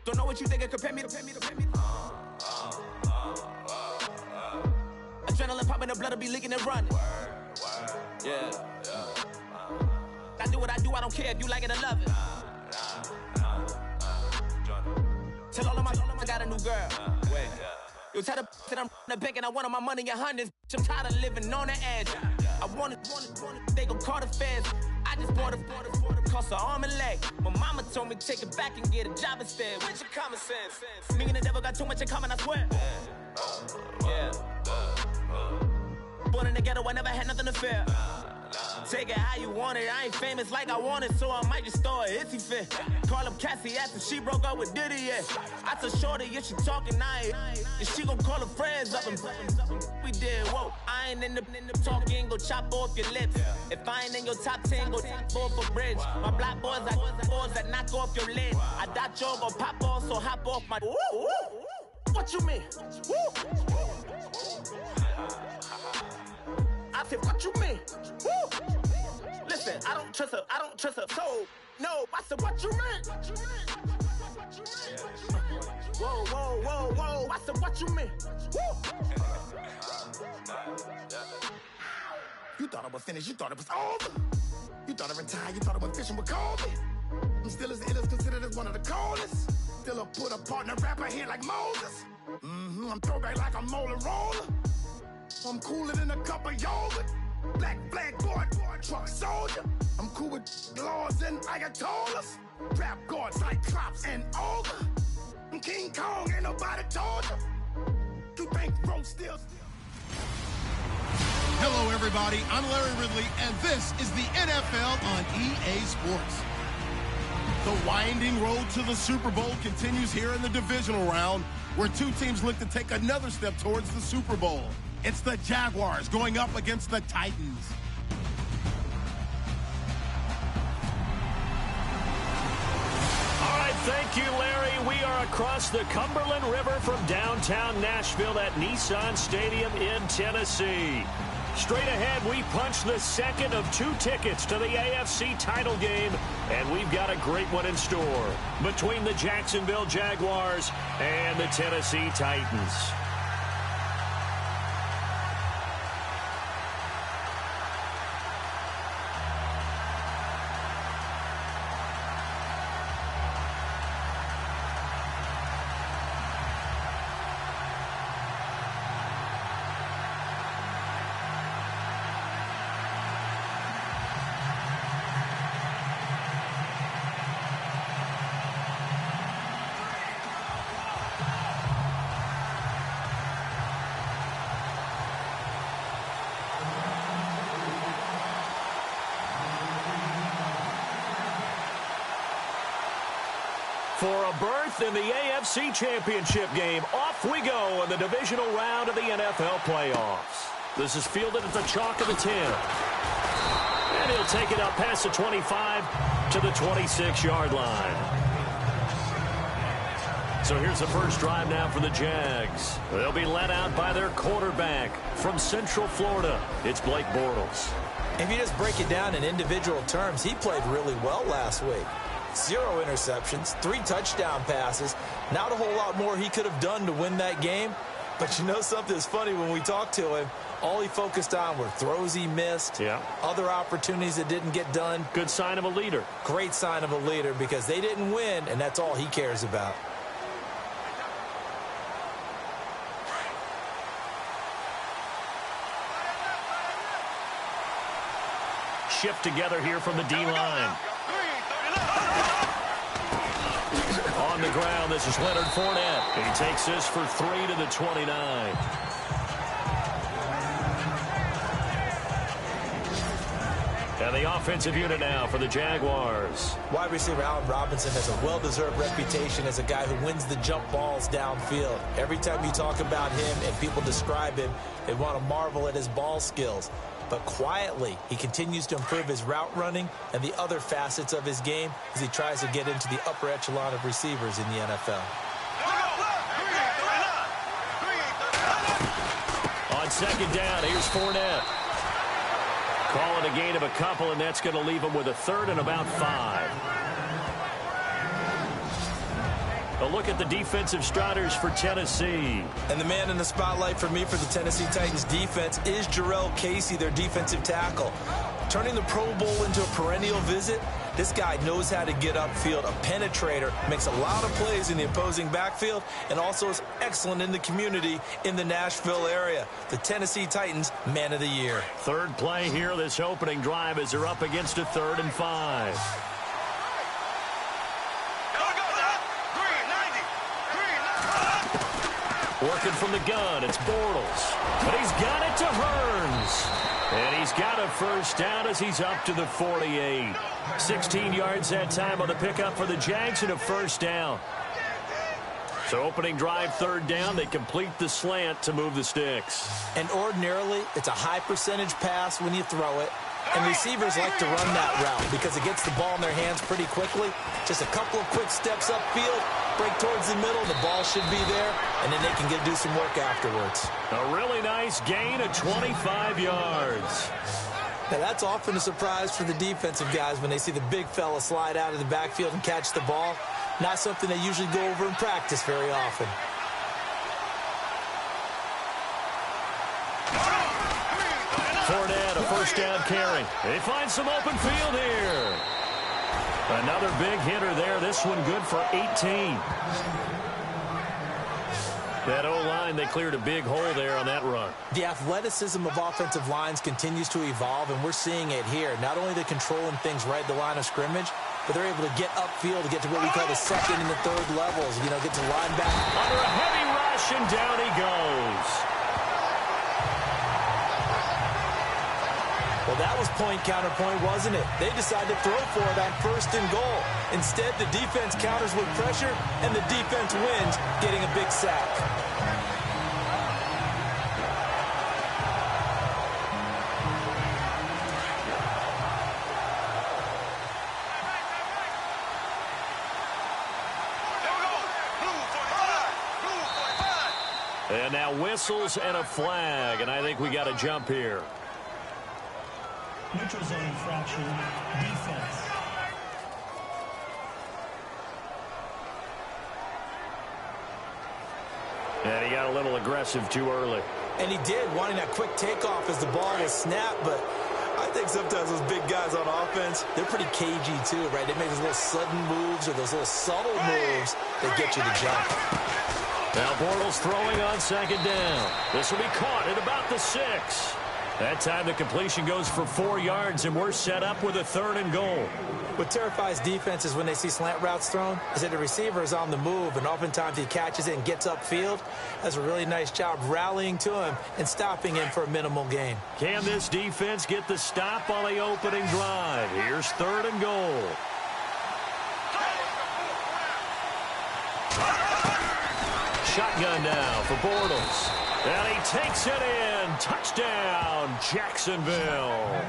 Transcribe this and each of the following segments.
Don't know what you think, compare me to. Adrenaline popping, the blood will be leaking and running. Yeah. I do what I do, I don't care if you like it or love it. Tell all of my I got a new girl. Wait. You tell the that I'm the bank and I want my money in hundreds. I'm tired of living on the edge. I want it, they gon' call the feds. I just bought a cost an arm and leg. My mama told me take it back and get a job instead. Where's your common sense? Me and the devil got too much in common, I swear. Yeah. Born in the ghetto, I never had nothing to fear. Take it how you want it. I ain't famous like I want it, so I might just throw a hissy fit. Call up Cassie after she broke up with Diddy, yeah. I told Shorty if she talking, and she gon' call her friends up and we did, whoa. I ain't in the talking, go chop off your lips. If I ain't in your top 10, go top 4 for bridge. My black boys like boys that knock off your lid. I thought y'all gon' pop off, so hop off my. What you mean? I said, what you mean? Woo! Listen, I don't trust her soul. No, I said, what you mean? Whoa, I said, what you mean? Woo! You thought I was finished, you thought it was over. You thought I retired, you thought I was fishing with Kobe. I'm still as ill as considered as one of the coldest. Still a put a partner rapper here like Moses. I'm throwback like a molar roller. I'm cooler than a cup of yogurt. Black flag boy, truck soldier. I'm cool with laws and Ayatollahs. Rap god, Cyclops and Ogre. I'm King Kong, ain't nobody told you. You think Rome still? Hello, everybody. I'm Larry Ridley, and this is the NFL on EA Sports. The winding road to the Super Bowl continues here in the divisional round, where two teams look to take another step towards the Super Bowl. It's the Jaguars going up against the Titans. All right, thank you, Larry. We are across the Cumberland River from downtown Nashville at Nissan Stadium in Tennessee. Straight ahead, we punch the second of 2 tickets to the AFC title game, and we've got a great one in store between the Jacksonville Jaguars and the Tennessee Titans. For a berth in the AFC Championship game, off we go in the divisional round of the NFL playoffs. This is fielded at the chalk of the 10. And he'll take it up past the 25 to the 26-yard line. So here's the first drive now for the Jags. They'll be led out by their quarterback from Central Florida. It's Blake Bortles. If you just break it down in individual terms, he played really well last week. 0 interceptions, 3 touchdown passes. Not a whole lot more he could have done to win that game. But you know something's funny, when we talked to him, all he focused on were throws he missed, other opportunities that didn't get done. Good sign of a leader. Great sign of a leader, because they didn't win, and that's all he cares about. Shift together here from the D-line. On the ground, this is Leonard Fournette. He takes this for 3 to the 29. And the offensive unit now for the Jaguars. Wide receiver Allen Robinson has a well-deserved reputation as a guy who wins the jump balls downfield. Every time you talk about him and people describe him, they want to marvel at his ball skills. But quietly, he continues to improve his route running and the other facets of his game as he tries to get into the upper echelon of receivers in the NFL. On second down, here's Fournette. Call it a gain of a couple, and that's going to leave him with a third and about 5. look at the defensive starters for Tennessee. And the man in the spotlight for me for the Tennessee Titans defense is Jarrell Casey, their defensive tackle. Turning the Pro Bowl into a perennial visit, this guy knows how to get upfield, a penetrator, makes a lot of plays in the opposing backfield, and also is excellent in the community in the Nashville area. The Tennessee Titans, Man of the Year. Third play here, this opening drive, as they're up against a 3rd and 5. Working from the gun, it's Bortles. But he's got it to Hearns. And he's got a first down as he's up to the 48. 16 yards that time on the pickup for the Jags and a first down. So opening drive, 3rd down, they complete the slant to move the sticks. And ordinarily, it's a high percentage pass when you throw it. And receivers like to run that route because it gets the ball in their hands pretty quickly. Just a couple of quick steps upfield, break towards the middle, the ball should be there, and then they can do some work afterwards. A really nice gain of 25 yards. Now, that's often a surprise for the defensive guys when they see the big fella slide out of the backfield and catch the ball. Not something they usually go over in practice very often. Fournette, a first down carry. They find some open field here. Another big hitter there. This one good for 18. That O-line, they cleared a big hole there on that run. The athleticism of offensive lines continues to evolve, and we're seeing it here. Not only the controlling things right at the line of scrimmage, but they're able to get upfield to get to what we call the 2nd and the 3rd levels. You know, get to linebacker. Under a heavy rush, and down he goes. Well, that was point counterpoint, wasn't it? They decided to throw for it on 1st and goal. Instead, the defense counters with pressure, and the defense wins, getting a big sack. And now whistles and a flag, and I think we got a jump here. Neutral zone infraction, defense. And he got a little aggressive too early. And he did, wanting that quick takeoff as the ball was snapped, but I think sometimes those big guys on offense, they're pretty cagey too, right? They make those little sudden moves or those little subtle moves that get you to jump. Now Bortles throwing on 2nd down. This will be caught at about the 6. That time the completion goes for 4 yards, and we're set up with a 3rd and goal. What terrifies defenses when they see slant routes thrown is that the receiver is on the move, and oftentimes he catches it and gets upfield. Does a really nice job rallying to him and stopping him for a minimal gain. Can this defense get the stop on the opening drive? Here's 3rd and goal. Shotgun now for Bortles. And he takes it in. Touchdown, Jacksonville.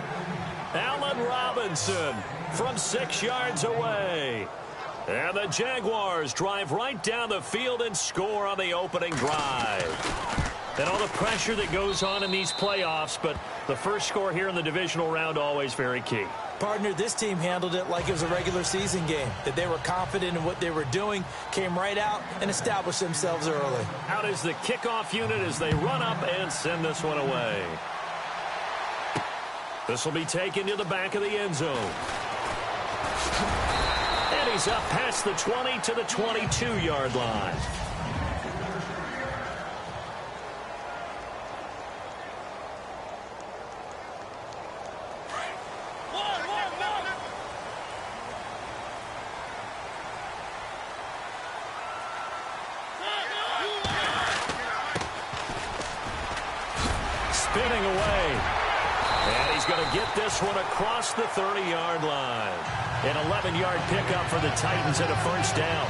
Allen Robinson from 6 yards away. And the Jaguars drive right down the field and score on the opening drive. And all the pressure that goes on in these playoffs, but the first score here in the divisional round always very key. Partner, this team handled it like it was a regular season game, that they were confident in what they were doing, came right out and established themselves early. Out is the kickoff unit as they run up and send this one away. This will be taken to the back of the end zone. And he's up past the 20 to the 22-yard line. Spinning away. And he's going to get this one across the 30-yard line. An 11-yard pickup for the Titans and a first down.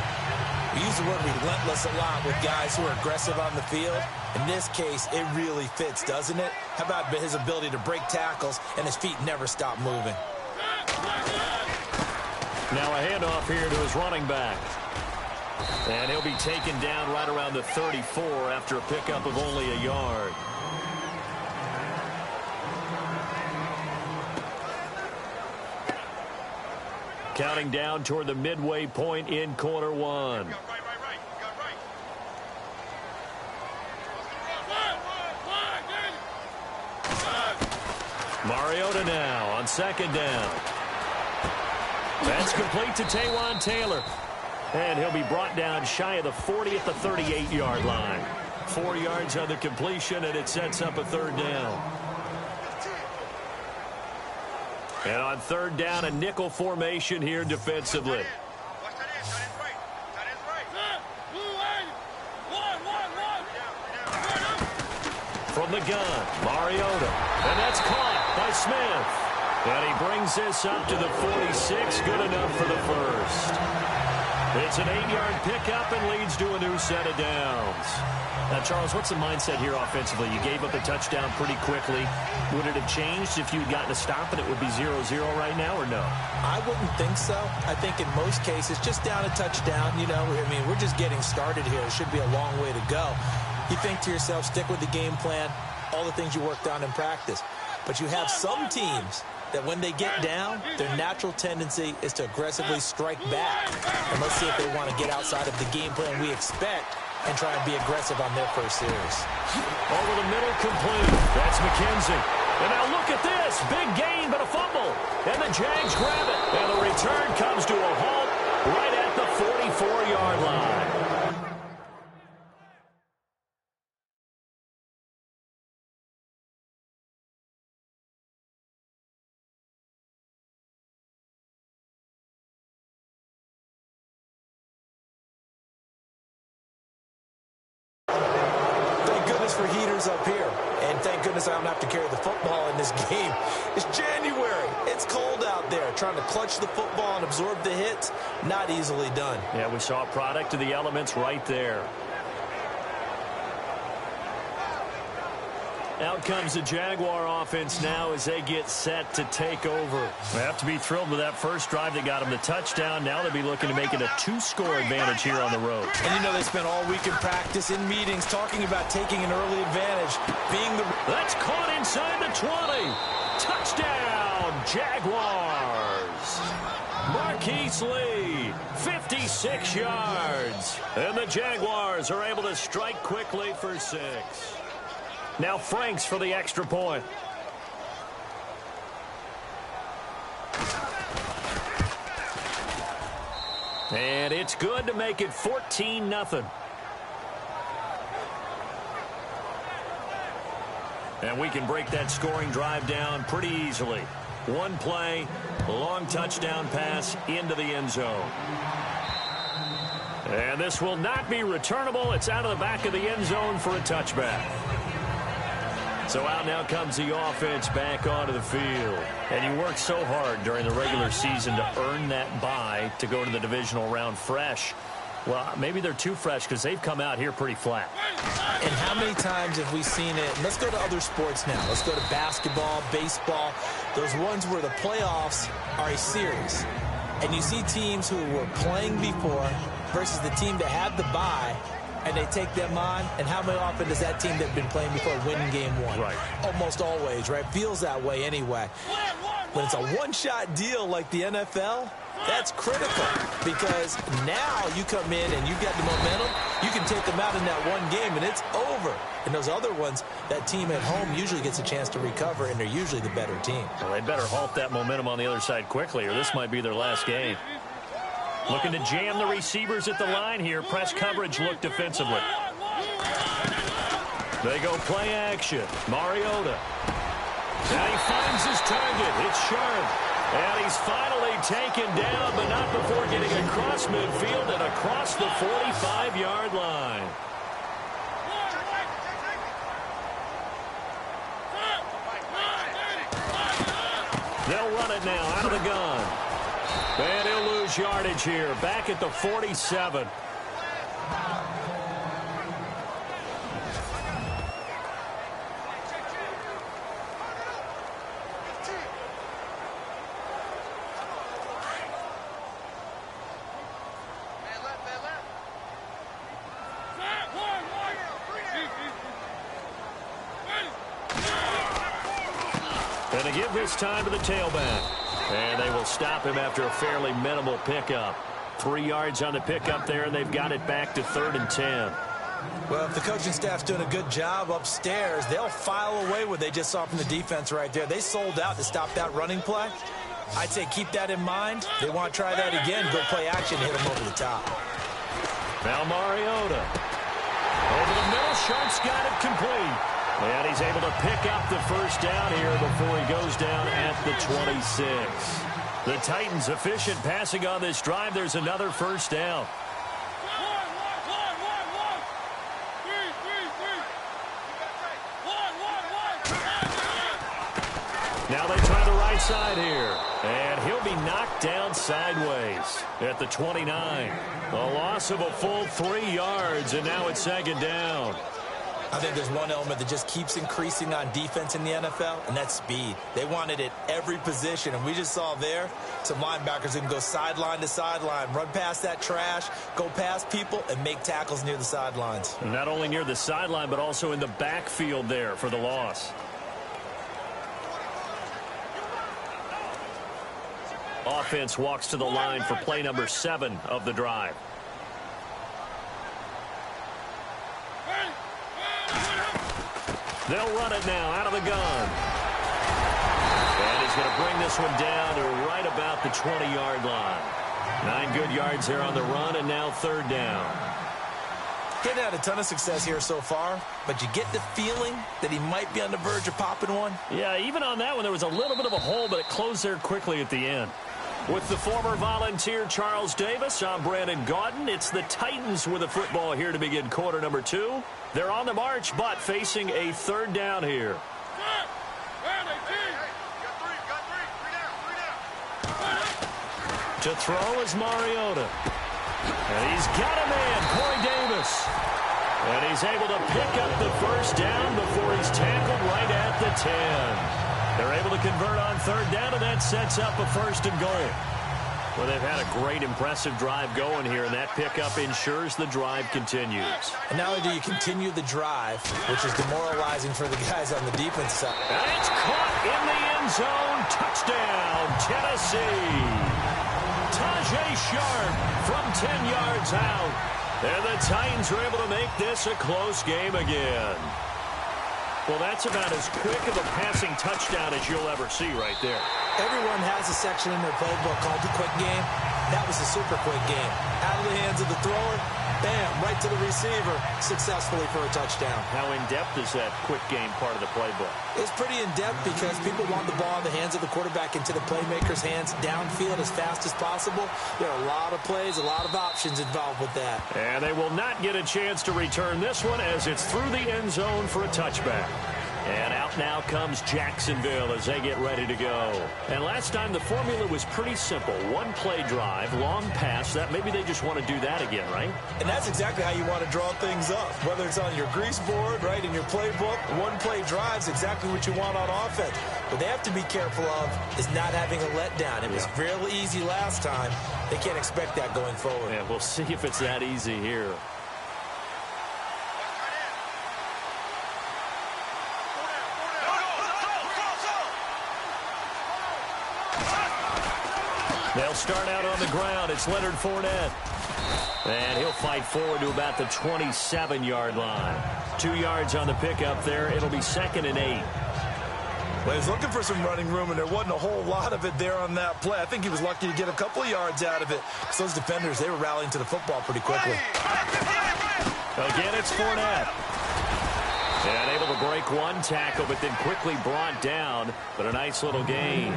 We use the word relentless a lot with guys who are aggressive on the field. In this case, it really fits, doesn't it? How about his ability to break tackles and his feet never stop moving? Now a handoff here to his running back. And he'll be taken down right around the 34 after a pickup of only a yard. Counting down toward the midway point in quarter one. Mariota now on second down. That's complete to Taywan Taylor. And he'll be brought down shy of the 40 at the 38-yard line. 4 yards on the completion, and it sets up a third down. And on third down, a nickel formation here defensively. From the gun, Mariota. And that's caught by Smith. And he brings this up to the 46. Good enough for the first. It's an 8-yard pickup and leads to a new set of downs. Now, Charles, what's the mindset here offensively? You gave up a touchdown pretty quickly. Would it have changed if you'd gotten a stop and it would be 0-0 right now, or no? I wouldn't think so. I think in most cases, just down a touchdown, you know, I mean, we're just getting started here. It should be a long way to go. You think to yourself, stick with the game plan, all the things you worked on in practice. But you have some teams that when they get down, their natural tendency is to aggressively strike back. And let's see if they want to get outside of the game plan we expect and try and be aggressive on their first series. Over the middle, complete. That's McKenzie. And now look at this. Big gain, but a fumble. And the Jags grab it. And the return comes to a halt right at the 44-yard line. For heaters up here, and thank goodness I don't have to carry the football in this game. It's January. It's cold out there. Trying to clutch the football and absorb the hits, not easily done. Yeah, we saw a product of the elements right there. Out comes the Jaguar offense now as they get set to take over. They have to be thrilled with that first drive that got them the touchdown. Now they'll be looking to make it a 2-score advantage here on the road. And you know they spent all week in practice, in meetings, talking about taking an early advantage. That's caught inside the 20. Touchdown, Jaguars. Marquise Lee, 56 yards. And the Jaguars are able to strike quickly for 6. Now Franks for the extra point. And it's good to make it 14-0. And we can break that scoring drive down pretty easily. One play, long touchdown pass into the end zone. And this will not be returnable. It's out of the back of the end zone for a touchback. So out now comes the offense back onto the field. And you worked so hard during the regular season to earn that bye to go to the divisional round fresh. Well, maybe they're too fresh because they've come out here pretty flat. And how many times have we seen it? Let's go to other sports now. Let's go to basketball, baseball, those ones where the playoffs are a series. And you see teams who were playing before versus the team that had the bye, and they take them on, and how often does that team that's been playing before win game one? Right. Almost always, right? Feels that way anyway. When it's a one-shot deal like the NFL, that's critical because now you come in and you got the momentum. You can take them out in that one game, and it's over. And those other ones, that team at home usually gets a chance to recover, and they're usually the better team. Well, they better halt that momentum on the other side quickly, or this might be their last game. Looking to jam the receivers at the line here. Press coverage look defensively. They go play action. Mariota. And he finds his target. It's Sharp. And he's finally taken down, but not before getting across midfield and across the 45-yard line. They'll run it now out of the gun. And he'll lose yardage here. Back at the 47. And to give this time to the tailback. And they will stop him after a fairly minimal pickup. 3 yards on the pickup there, and they've got it back to 3rd and 10. Well, if the coaching staff's doing a good job upstairs, they'll file away what they just saw from the defense right there. They sold out to stop that running play. I'd say keep that in mind. They want to try that again, go play action, hit them over the top. Now Mariota. Over the middle, Sharp's got it complete. And he's able to pick up the first down here before he goes down at the 26. The Titans efficient passing on this drive. There's another first down. Now they try the right side here. And he'll be knocked down sideways at the 29. A loss of a full 3 yards, and now it's second down. I think there's one element that just keeps increasing on defense in the NFL, and that's speed. They want it at every position, and we just saw there some linebackers that can go sideline to sideline, run past that trash, go past people, and make tackles near the sidelines. Not only near the sideline, but also in the backfield there for the loss. Offense walks to the line for play number 7 of the drive. They'll run it now out of the gun. And he's going to bring this one down to right about the 20-yard line. 9 good yards there on the run, and now third down. Getting had a ton of success here so far, but you get the feeling that he might be on the verge of popping one. Yeah, even on that one, there was a little bit of a hole, but it closed there quickly at the end. With the former Volunteer Charles Davis, I'm Brandon Gaudin. It's the Titans with the football here to begin quarter number 2. They're on the march, but facing a third down here. To throw is Mariota. And he's got a man, Corey Davis. And he's able to pick up the first down before he's tackled right at the 10. They're able to convert on third down, and that sets up a first and goal. Well, they've had a great, impressive drive going here, and that pickup ensures the drive continues. And not only do you continue the drive, which is demoralizing for the guys on the defense side. And it's caught in the end zone. Touchdown, Tennessee. Tajay Sharp from 10 yards out. And the Titans are able to make this a close game again. Well, that's about as quick of a passing touchdown as you'll ever see right there. Everyone has a section in their playbook called the quick game. That was a super quick game. Out of the hands of the thrower, bam, right to the receiver, successfully for a touchdown. How in-depth is that quick game part of the playbook? It's pretty in-depth because people want the ball in the hands of the quarterback into the playmaker's hands downfield as fast as possible. There are a lot of plays, a lot of options involved with that. And they will not get a chance to return this one as it's through the end zone for a touchback. And out now comes Jacksonville as they get ready to go. And last time the formula was pretty simple. One play drive, long pass. That maybe they just want to do that again, right? And that's exactly how you want to draw things up. Whether it's on your grease board, right, in your playbook, one play drive is exactly what you want on offense. What they have to be careful of is not having a letdown. It was real easy last time. They can't expect that going forward. Yeah, we'll see if it's that easy here. They'll start out on the ground. It's Leonard Fournette. And he'll fight forward to about the 27-yard line. 2 yards on the pickup there. It'll be 2nd and 8. Well, he was looking for some running room, and there wasn't a whole lot of it there on that play. I think he was lucky to get a couple of yards out of it. So those defenders, they were rallying to the football pretty quickly. Again, it's Fournette. And able to break one tackle, but then quickly brought down. But a nice little gain.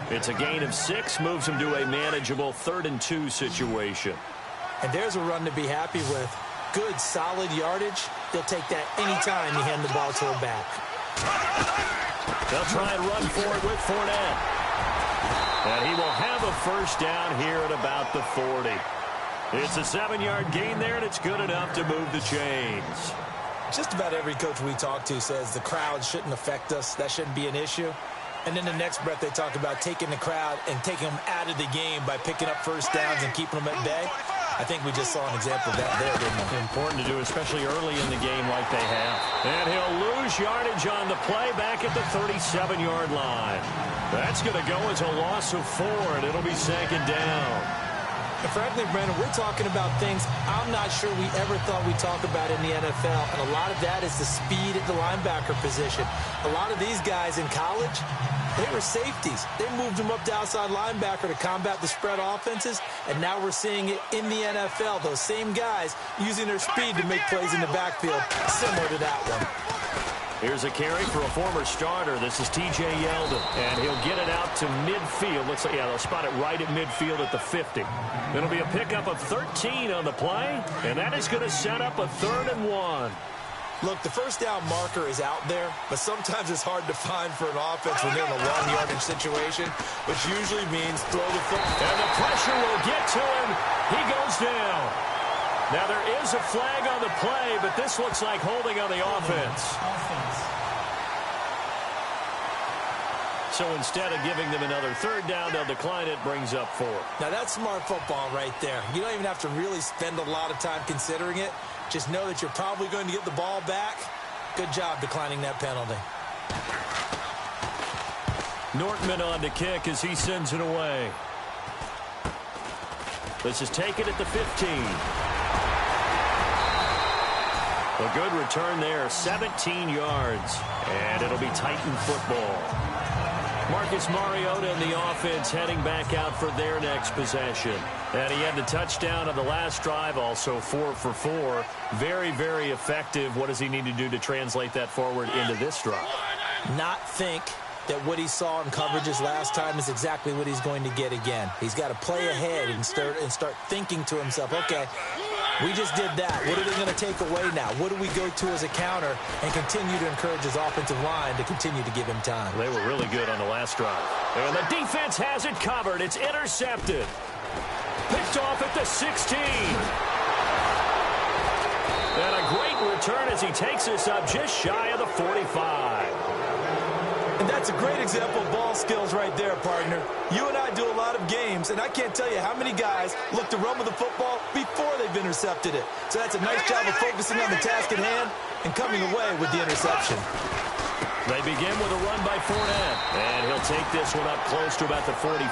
It's a gain of 6, moves him to a manageable 3rd and 2 situation. And there's a run to be happy with. Good, solid yardage. They'll take that anytime you hand the ball to a back. They'll try and run for it with Fournette. And he will have a first down here at about the 40. It's a 7-yard gain there, and it's good enough to move the chains. Just about every coach we talk to says the crowd shouldn't affect us. That shouldn't be an issue. And in the next breath, they talk about taking the crowd and taking them out of the game by picking up first downs and keeping them at bay. I think we just saw an example of that there, didn't we? Important to do, especially early in the game like they have. And he'll lose yardage on the play back at the 37-yard line. That's going to go as a loss of 4, and it'll be 2nd down. And frankly, Brandon, we're talking about things I'm not sure we ever thought we'd talk about in the NFL. And a lot of that is the speed at the linebacker position. A lot of these guys in college, they were safeties. They moved them up to outside linebacker to combat the spread offenses. And now we're seeing it in the NFL. Those same guys using their speed to make plays in the backfield, similar to that one. Here's a carry for a former starter. This is T.J. Yeldon, and he'll get it out to midfield. Looks like, yeah, they'll spot it right at midfield at the 50. It'll be a pickup of 13 on the play, and that is going to set up a 3rd and 1. Look, the first down marker is out there, but sometimes it's hard to find for an offense when they're in a long yardage situation, which usually means throw the football. And the pressure will get to him. He goes down. Now, there is a flag on the play, but this looks like holding on the offense. So instead of giving them another 3rd down, they'll decline it, brings up 4. Now, that's smart football right there. You don't even have to really spend a lot of time considering it. Just know that you're probably going to get the ball back. Good job declining that penalty. Nortman on to kick as he sends it away. This is taken at the 15. A good return there, 17 yards. And it'll be Titan football. Marcus Mariota and the offense heading back out for their next possession. And he had the touchdown on the last drive, also 4 for 4. Very, very effective. What does he need to do to translate that forward into this drive? Not think that what he saw in coverages last time is exactly what he's going to get again. He's got to play ahead and start thinking to himself, okay, we just did that. What are they going to take away now? What do we go to as a counter? And continue to encourage his offensive line to continue to give him time. They were really good on the last drive. And the defense has it covered. It's intercepted. Picked off at the 16. And a great return as he takes us up just shy of the 45. And that's a great example of ball skills right there, partner. You and I do a lot of games, and I can't tell you how many guys look to run with the football before they've intercepted it. So that's a nice job of focusing on the task at hand and coming away with the interception. They begin with a run by Fournette, and he'll take this one up close to about the 45.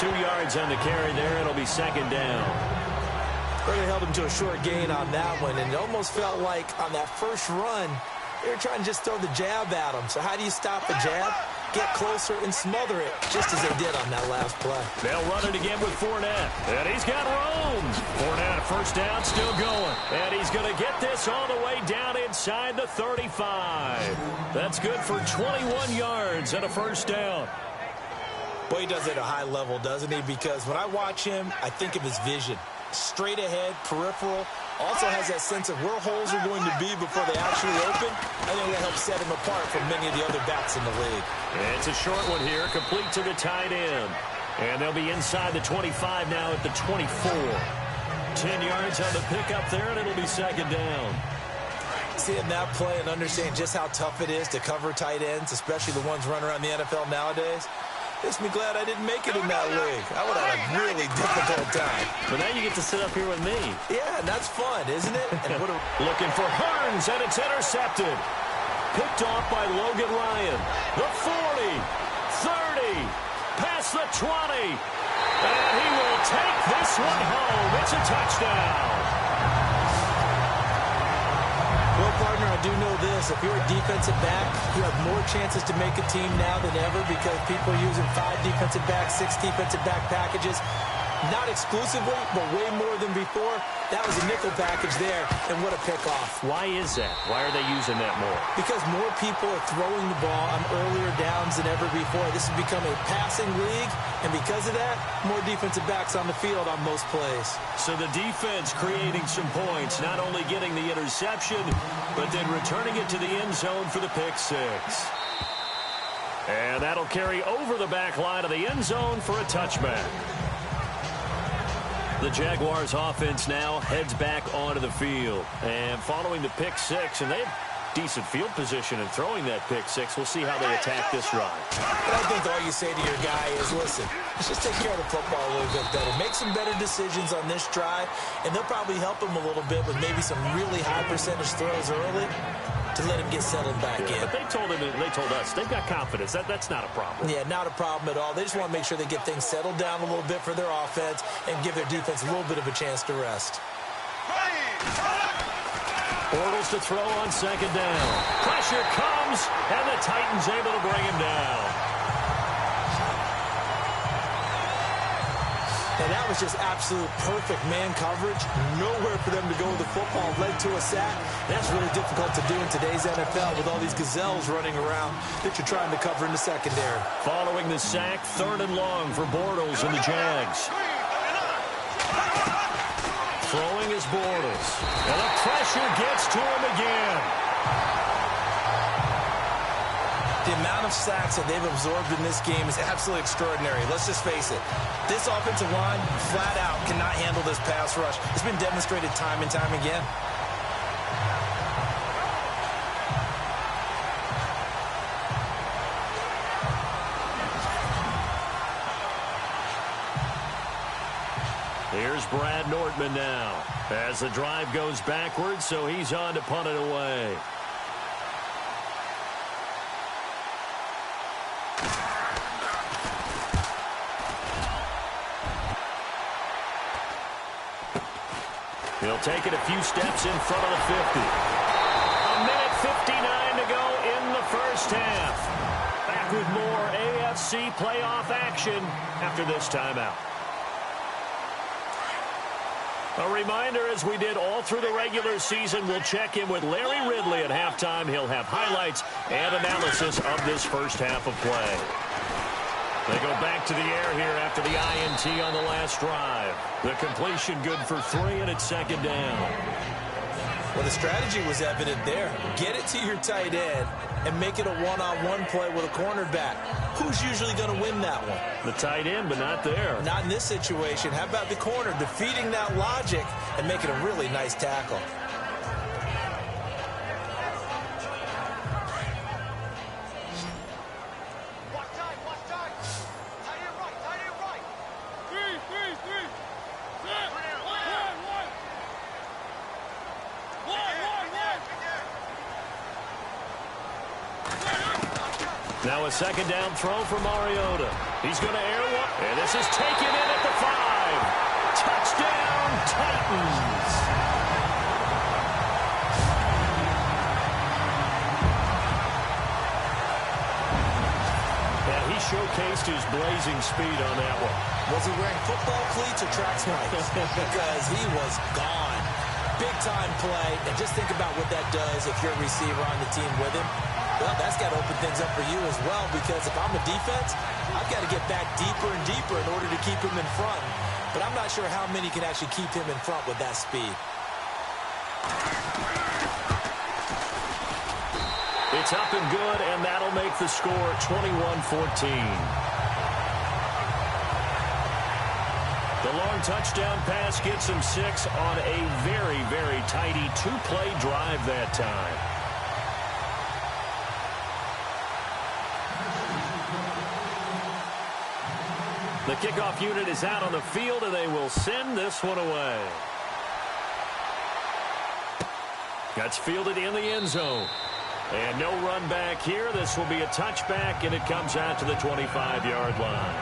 2 yards on the carry there. It'll be 2nd down. Really held him to a short gain on that one, and it almost felt like on that first run, they were trying to just throw the jab at him. So how do you stop a jab? Get closer and smother it, just as they did on that last play. They'll run it again with Fournette. And he's got room. Fournette, first down, still going. And he's going to get this all the way down inside the 35. That's good for 21 yards and a first down. Boy, he does it at a high level, doesn't he? Because when I watch him, I think of his vision. Straight ahead, peripheral. Also has that sense of where holes are going to be before they actually open. I think that helps set him apart from many of the other backs in the league. And it's a short one here, complete to the tight end. And they'll be inside the 25 now at the 24. 10 yards on the pickup there, and it'll be 2nd down. Seeing that play and understanding just how tough it is to cover tight ends, especially the ones running around the NFL nowadays, makes me glad I didn't make it in that league. I would have had a really difficult time. But now you get to sit up here with me. Yeah, and that's fun, isn't it? And looking for Hearns, and it's intercepted. Picked off by Logan Ryan. The 40, 30, past the 20. And he will take this one home. It's a touchdown. Well, partner, I do know this. If you're a defensive back, you have more chances to make a team now than ever because people are using 5 defensive backs, 6 defensive back packages. Not exclusively, but way more than before. That was a nickel package there, and what a pickoff. Why is that? Why are they using that more? Because more people are throwing the ball on earlier downs than ever before. This has become a passing league, and because of that, more defensive backs on the field on most plays. So the defense creating some points, not only getting the interception, but then returning it to the end zone for the pick 6. And that'll carry over the back line of the end zone for a touchback. The Jaguars offense now heads back onto the field. And following the pick 6, and they have decent field position in throwing that pick 6. We'll see how they attack this drive. And I think all you say to your guy is, listen, let's just take care of the football a little bit better. Make some better decisions on this drive, and they'll probably help him a little bit with maybe some really high percentage throws early. to let him get settled back in. But they told us they've got confidence. That's not a problem. Yeah, not a problem at all. They just want to make sure they get things settled down a little bit for their offense and give their defense a little bit of a chance to rest. Bortles to throw on second down. Pressure comes, and the Titans able to bring him down. And that was just absolute perfect man coverage. Nowhere for them to go with the football. Led to a sack. That's really difficult to do in today's NFL with all these gazelles running around that you're trying to cover in the secondary. Following the sack, 3rd and long for Bortles and the Jags. Throwing is Bortles. And the pressure gets to him again. The amount of sacks that they've absorbed in this game is absolutely extraordinary. Let's just face it. This offensive line, flat out, cannot handle this pass rush. It's been demonstrated time and time again. Here's Brad Nortman now. As the drive goes backwards, so he's on to punt it away. He'll take it a few steps in front of the 50. A minute 59 to go in the first half. Back with more AFC playoff action after this timeout. A reminder, as we did all through the regular season, we'll check in with Larry Ridley at halftime. He'll have highlights and analysis of this first half of play. They go back to the air here after the INT on the last drive. The completion good for 3, and it's second down. Well, the strategy was evident there. Get it to your tight end and make it a one-on-one play with a cornerback. Who's usually going to win that one? The tight end, but not there. Not in this situation. How about the corner defeating that logic and making a really nice tackle? Now a second down throw for Mariota. He's going to air one. And this is taken in at the 5. Touchdown, Titans. And he showcased his blazing speed on that one. Was he wearing football cleats or track spikes? Because he was gone. Big-time play. And just think about what that does if you're a receiver on the team with him. Well, that's got to open things up for you as well, because if I'm a defense, I've got to get back deeper and deeper in order to keep him in front. But I'm not sure how many can actually keep him in front with that speed. It's up and good, and that'll make the score 21-14. The long touchdown pass gets him 6 on a very, very tidy 2-play drive that time. The kickoff unit is out on the field, and they will send this one away. That's fielded in the end zone. And no run back here. This will be a touchback, and it comes out to the 25-yard line.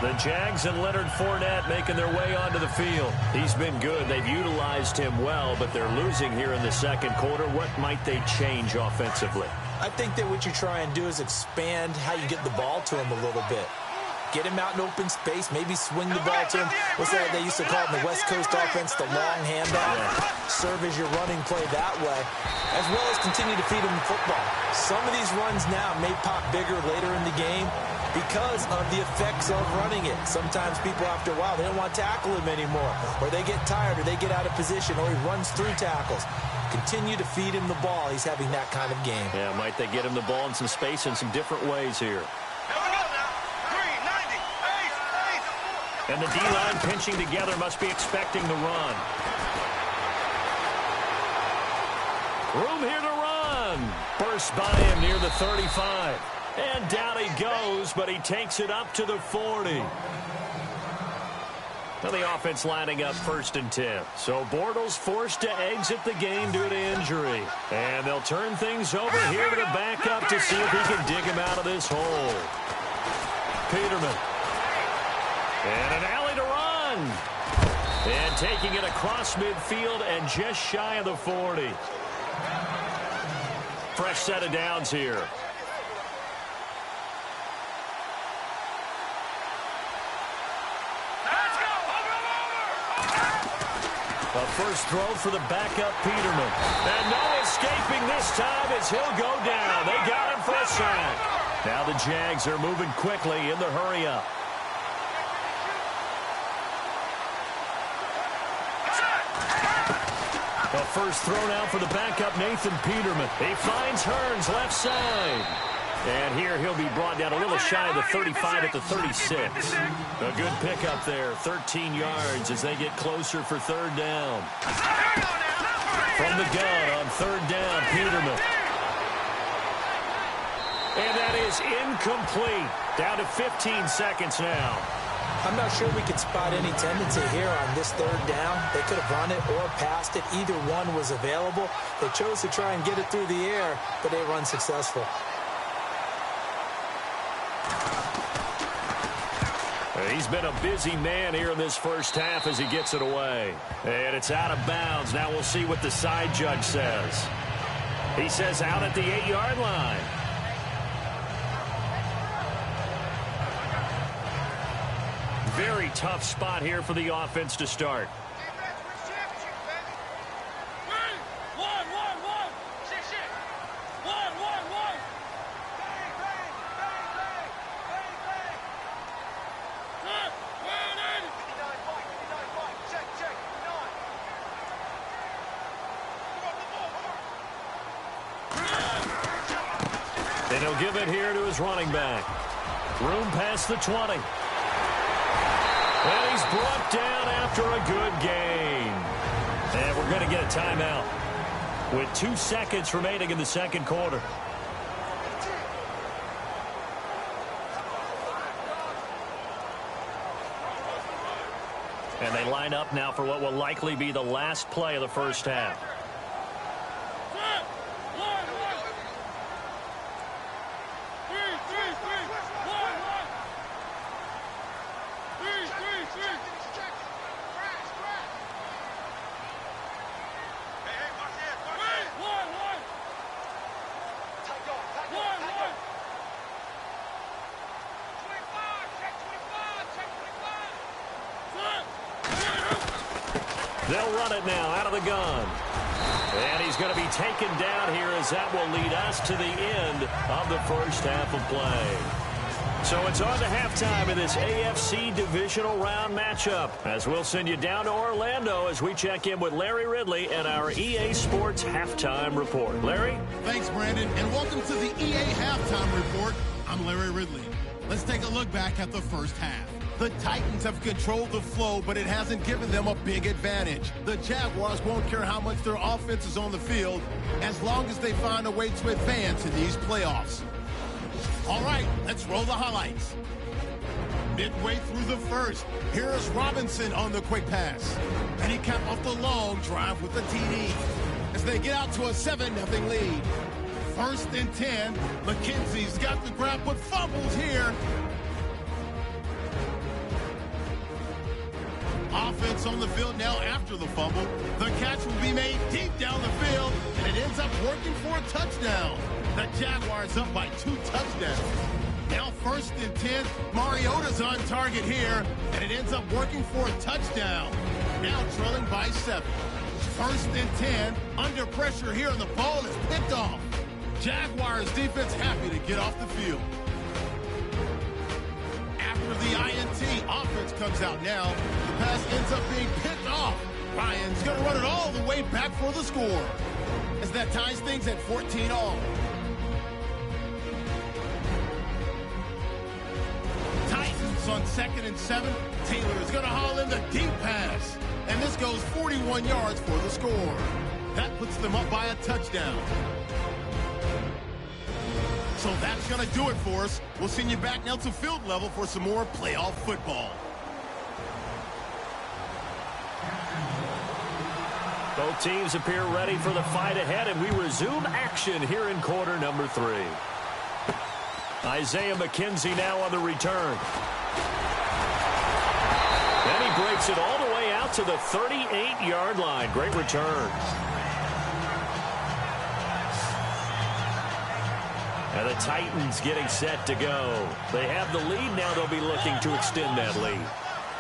The Jags and Leonard Fournette making their way onto the field. He's been good. They've utilized him well, but they're losing here in the second quarter. What might they change offensively? I think that what you try and do is expand how you get the ball to him a little bit. Get him out in open space, maybe swing the ball to him. What's that they used to call it in the West Coast offense, the long handoff? Serve as your running play that way, as well as continue to feed him the football. Some of these runs now may pop bigger later in the game because of the effects of running it. Sometimes people, after a while, they don't want to tackle him anymore, or they get tired, or they get out of position, or he runs through tackles. Continue to feed him the ball. He's having that kind of game. Yeah, might they get him the ball in some space in some different ways here. And the D-line pinching together must be expecting the run. Room here to run. Burst by him near the 35. And down he goes, but he takes it up to the 40. Now the offense lining up 1st and 10. So Bortles forced to exit the game due to injury. And they'll turn things over here to the backup to see if he can dig him out of this hole. Peterman. And an alley to run. And taking it across midfield and just shy of the 40. Fresh set of downs here. A first throw for the backup Peterman. And no escaping this time as he'll go down. They got him for a sack. Now the Jags are moving quickly in the hurry-up. A first throw now for the backup Nathan Peterman. He finds Hearns left side. And here he'll be brought down a little shy of the 35 at the 36. A good pickup there, 13 yards as they get closer for 3rd down. From the gun on 3rd down, Peterman. And that is incomplete. Down to 15 seconds now. I'm not sure we could spot any tendency here on this 3rd down. They could have run it or passed it. Either one was available. They chose to try and get it through the air, but they were unsuccessful. He's been a busy man here in this first half as he gets it away. And it's out of bounds. Now we'll see what the side judge says. He says out at the 8-yard line. Very tough spot here for the offense to start. And he'll give it here to his running back. Room past the 20. And he's brought down after a good gain. And we're going to get a timeout with 2 seconds remaining in the second quarter. And they line up now for what will likely be the last play of the first half. They'll run it now out of the gun. And he's going to be taken down here as that will lead us to the end of the first half of play. So it's on to halftime in this AFC Divisional Round matchup as we'll send you down to Orlando as we check in with Larry Ridley and our EA Sports Halftime Report. Larry? Thanks, Brandon, and welcome to the EA Halftime Report. I'm Larry Ridley. Let's take a look back at the first half. The Titans have controlled the flow, but it hasn't given them a big advantage. The Jaguars won't care how much their offense is on the field as long as they find a way to advance in these playoffs. All right, let's roll the highlights. Midway through the first, here is Robinson on the quick pass. And he capped off the long drive with the TD as they get out to a 7-0 lead. 1st and 10, McKenzie's got the grab, but fumbles here. Offense on the field now after the fumble. The catch will be made deep down the field, and it ends up working for a touchdown. The Jaguars up by 2 touchdowns. Now 1st and 10, Mariota's on target here, and it ends up working for a touchdown. Now trailing by 7. 1st and 10, under pressure here, and the ball is picked off. Jaguars defense happy to get off the field. After the INT, offense comes out now. The pass ends up being picked off. Ryan's going to run it all the way back for the score, as that ties things at 14-all. Titans on 2nd and 7. Taylor is going to haul in the deep pass, and this goes 41 yards for the score. That puts them up by a touchdown. So that's going to do it for us. We'll send you back now to field level for some more playoff football. Both teams appear ready for the fight ahead, and we resume action here in quarter number 3. Isaiah McKenzie now on the return. And he breaks it all the way out to the 38-yard line. Great return. And the Titans getting set to go. They have the lead. Now they'll be looking to extend that lead.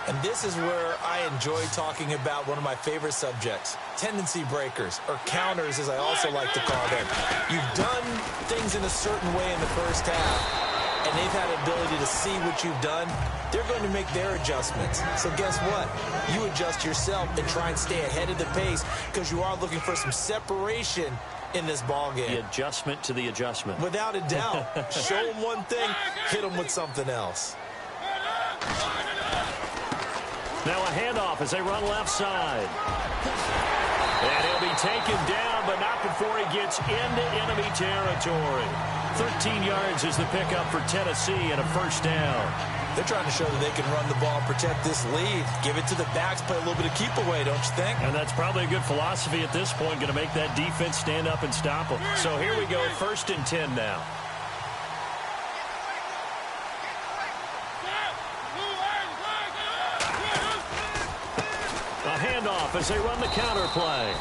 And this is where I enjoy talking about one of my favorite subjects, tendency breakers, or counters as I also like to call them. You've done things in a certain way in the first half, and they've had the ability to see what you've done. They're going to make their adjustments. So guess what? You adjust yourself and try and stay ahead of the pace because you are looking for some separation in this ball game. The adjustment to the adjustment. Without a doubt. Show them one thing, hit them with something else. Now a handoff as they run left side. And he'll be taken down, but not before he gets into enemy territory. 13 yards is the pickup for Tennessee and a first down. They're trying to show that they can run the ball and protect this lead. Give it to the backs, play a little bit of keep away, don't you think? And that's probably a good philosophy at this point, going to make that defense stand up and stop them. So here we go, 1st and 10 now. A handoff as they run the counter play.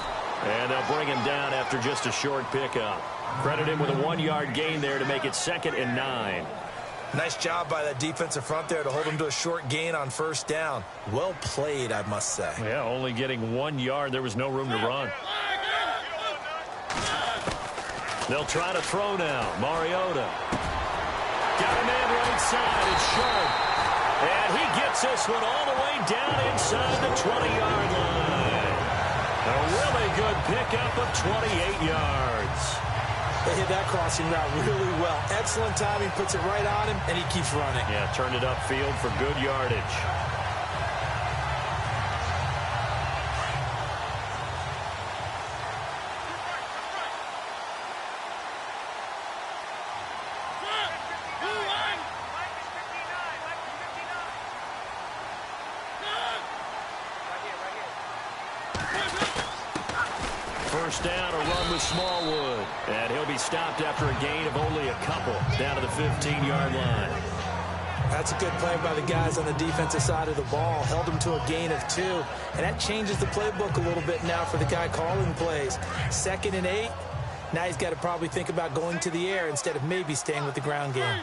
And they'll bring him down after just a short pickup. Credit him with a 1-yard gain there to make it 2nd and 9. Nice job by that defensive front there to hold him to a short gain on 1st down. Well played, I must say. Yeah, only getting 1 yard. There was no room to run. They'll try to throw now. Mariota. Got a man right side. It's Sharp. And he gets this one all the way down inside the 20-yard line. A really good pickup of 28 yards. They hit that crossing route really well. Excellent timing, puts it right on him, and he keeps running. Yeah, turned it upfield for good yardage. First down, a run with Smallwood. And he'll be stopped after a gain of only a couple down to the 15-yard line. That's a good play by the guys on the defensive side of the ball. Held him to a gain of 2. And that changes the playbook a little bit now for the guy calling plays. 2nd and 8. Now he's got to probably think about going to the air instead of maybe staying with the ground game.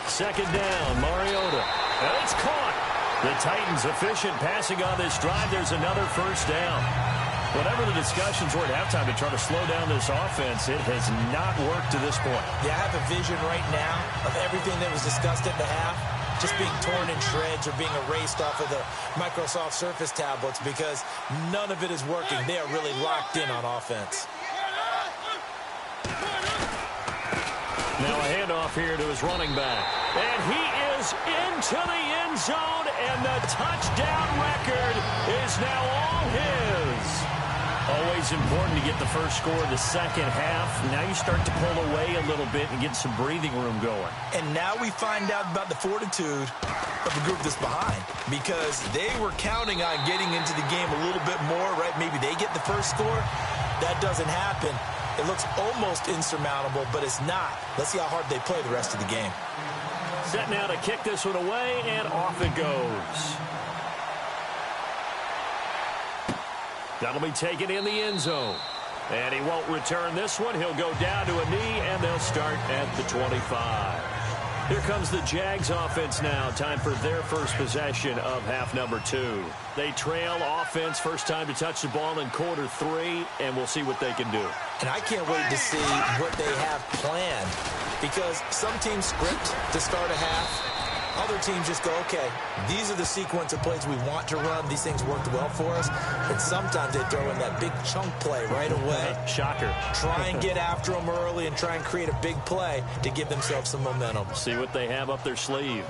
Second down, Mariota. And it's caught. The Titans efficient passing on this drive. There's another first down. Whatever the discussions were at halftime to try to slow down this offense, it has not worked to this point. Yeah, I have a vision right now of everything that was discussed at the half just being torn in shreds or being erased off of the Microsoft Surface tablets because none of it is working. They are really locked in on offense. Now a handoff here to his running back. And he is into the end zone, and the touchdown record is now all his. Always important to get the first score of the second half. Now you start to pull away a little bit and get some breathing room going. And now we find out about the fortitude of the group that's behind because they were counting on getting into the game a little bit more, right? Maybe they get the first score. That doesn't happen. It looks almost insurmountable, but it's not. Let's see how hard they play the rest of the game. Set now to kick this one away, and off it goes. That'll be taken in the end zone. And he won't return this one. He'll go down to a knee, and they'll start at the 25. Here comes the Jags offense now. Time for their first possession of half number 2. They trail offense, first time to touch the ball in quarter 3, and we'll see what they can do. And I can't wait to see what they have planned because some teams script to start a half. Other teams just go, okay, these are the sequence of plays we want to run. These things worked well for us. And sometimes they throw in that big chunk play right away. Shocker. Try and get after them early and try and create a big play to give themselves some momentum. See what they have up their sleeve.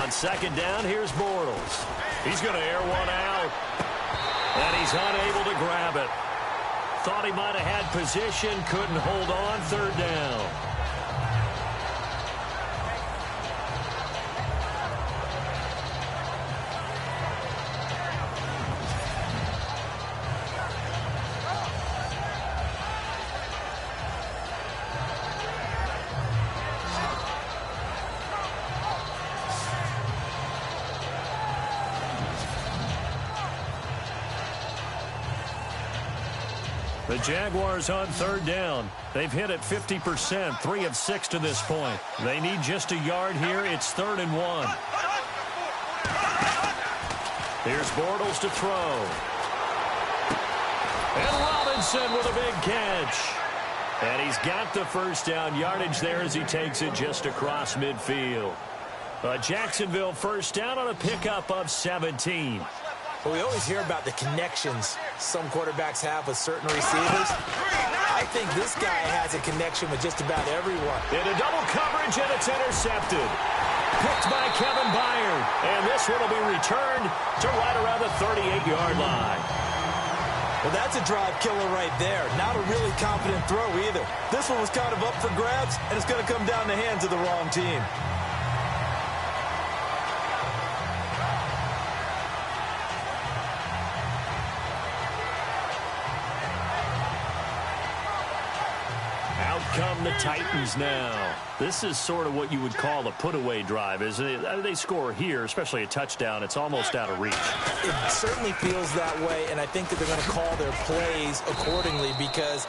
On second down, here's Bortles. He's going to air one out. And he's unable to grab it. thought he might have had position, couldn't hold on, third down. The Jaguars on third down. They've hit it 50%, 3 of 6 to this point. They need just a yard here. It's 3rd and 1. Here's Bortles to throw. And Robinson with a big catch. And he's got the first down yardage there as he takes it just across midfield. Jacksonville first down on a pickup of 17. Well, we always hear about the connections some quarterbacks have with certain receivers. I think this guy has a connection with just about everyone. Into double coverage, and it's intercepted. Picked by Kevin Byard. And this one will be returned to right around the 38-yard line. Well, that's a drive killer right there. Not a really confident throw either. This one was kind of up for grabs, and it's going to come down the hands of the wrong team. Come the Titans now. This is sort of what you would call a put-away drive, isn't it? They score here, especially a touchdown. It's almost out of reach. It certainly feels that way, and I think that they're going to call their plays accordingly because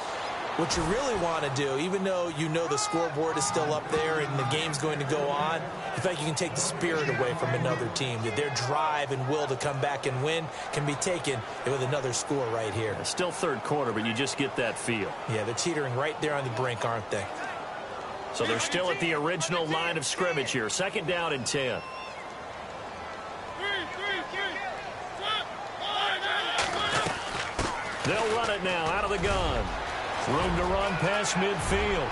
what you really want to do, even though you know the scoreboard is still up there and the game's going to go on, in fact, you can take the spirit away from another team. That their drive and will to come back and win can be taken with another score right here. It's still third quarter, but you just get that feel. Yeah, they're teetering right there on the brink, aren't they? So they're still at the original line of scrimmage here. 2nd down and 10. They'll run it now out of the gun. Room to run past midfield.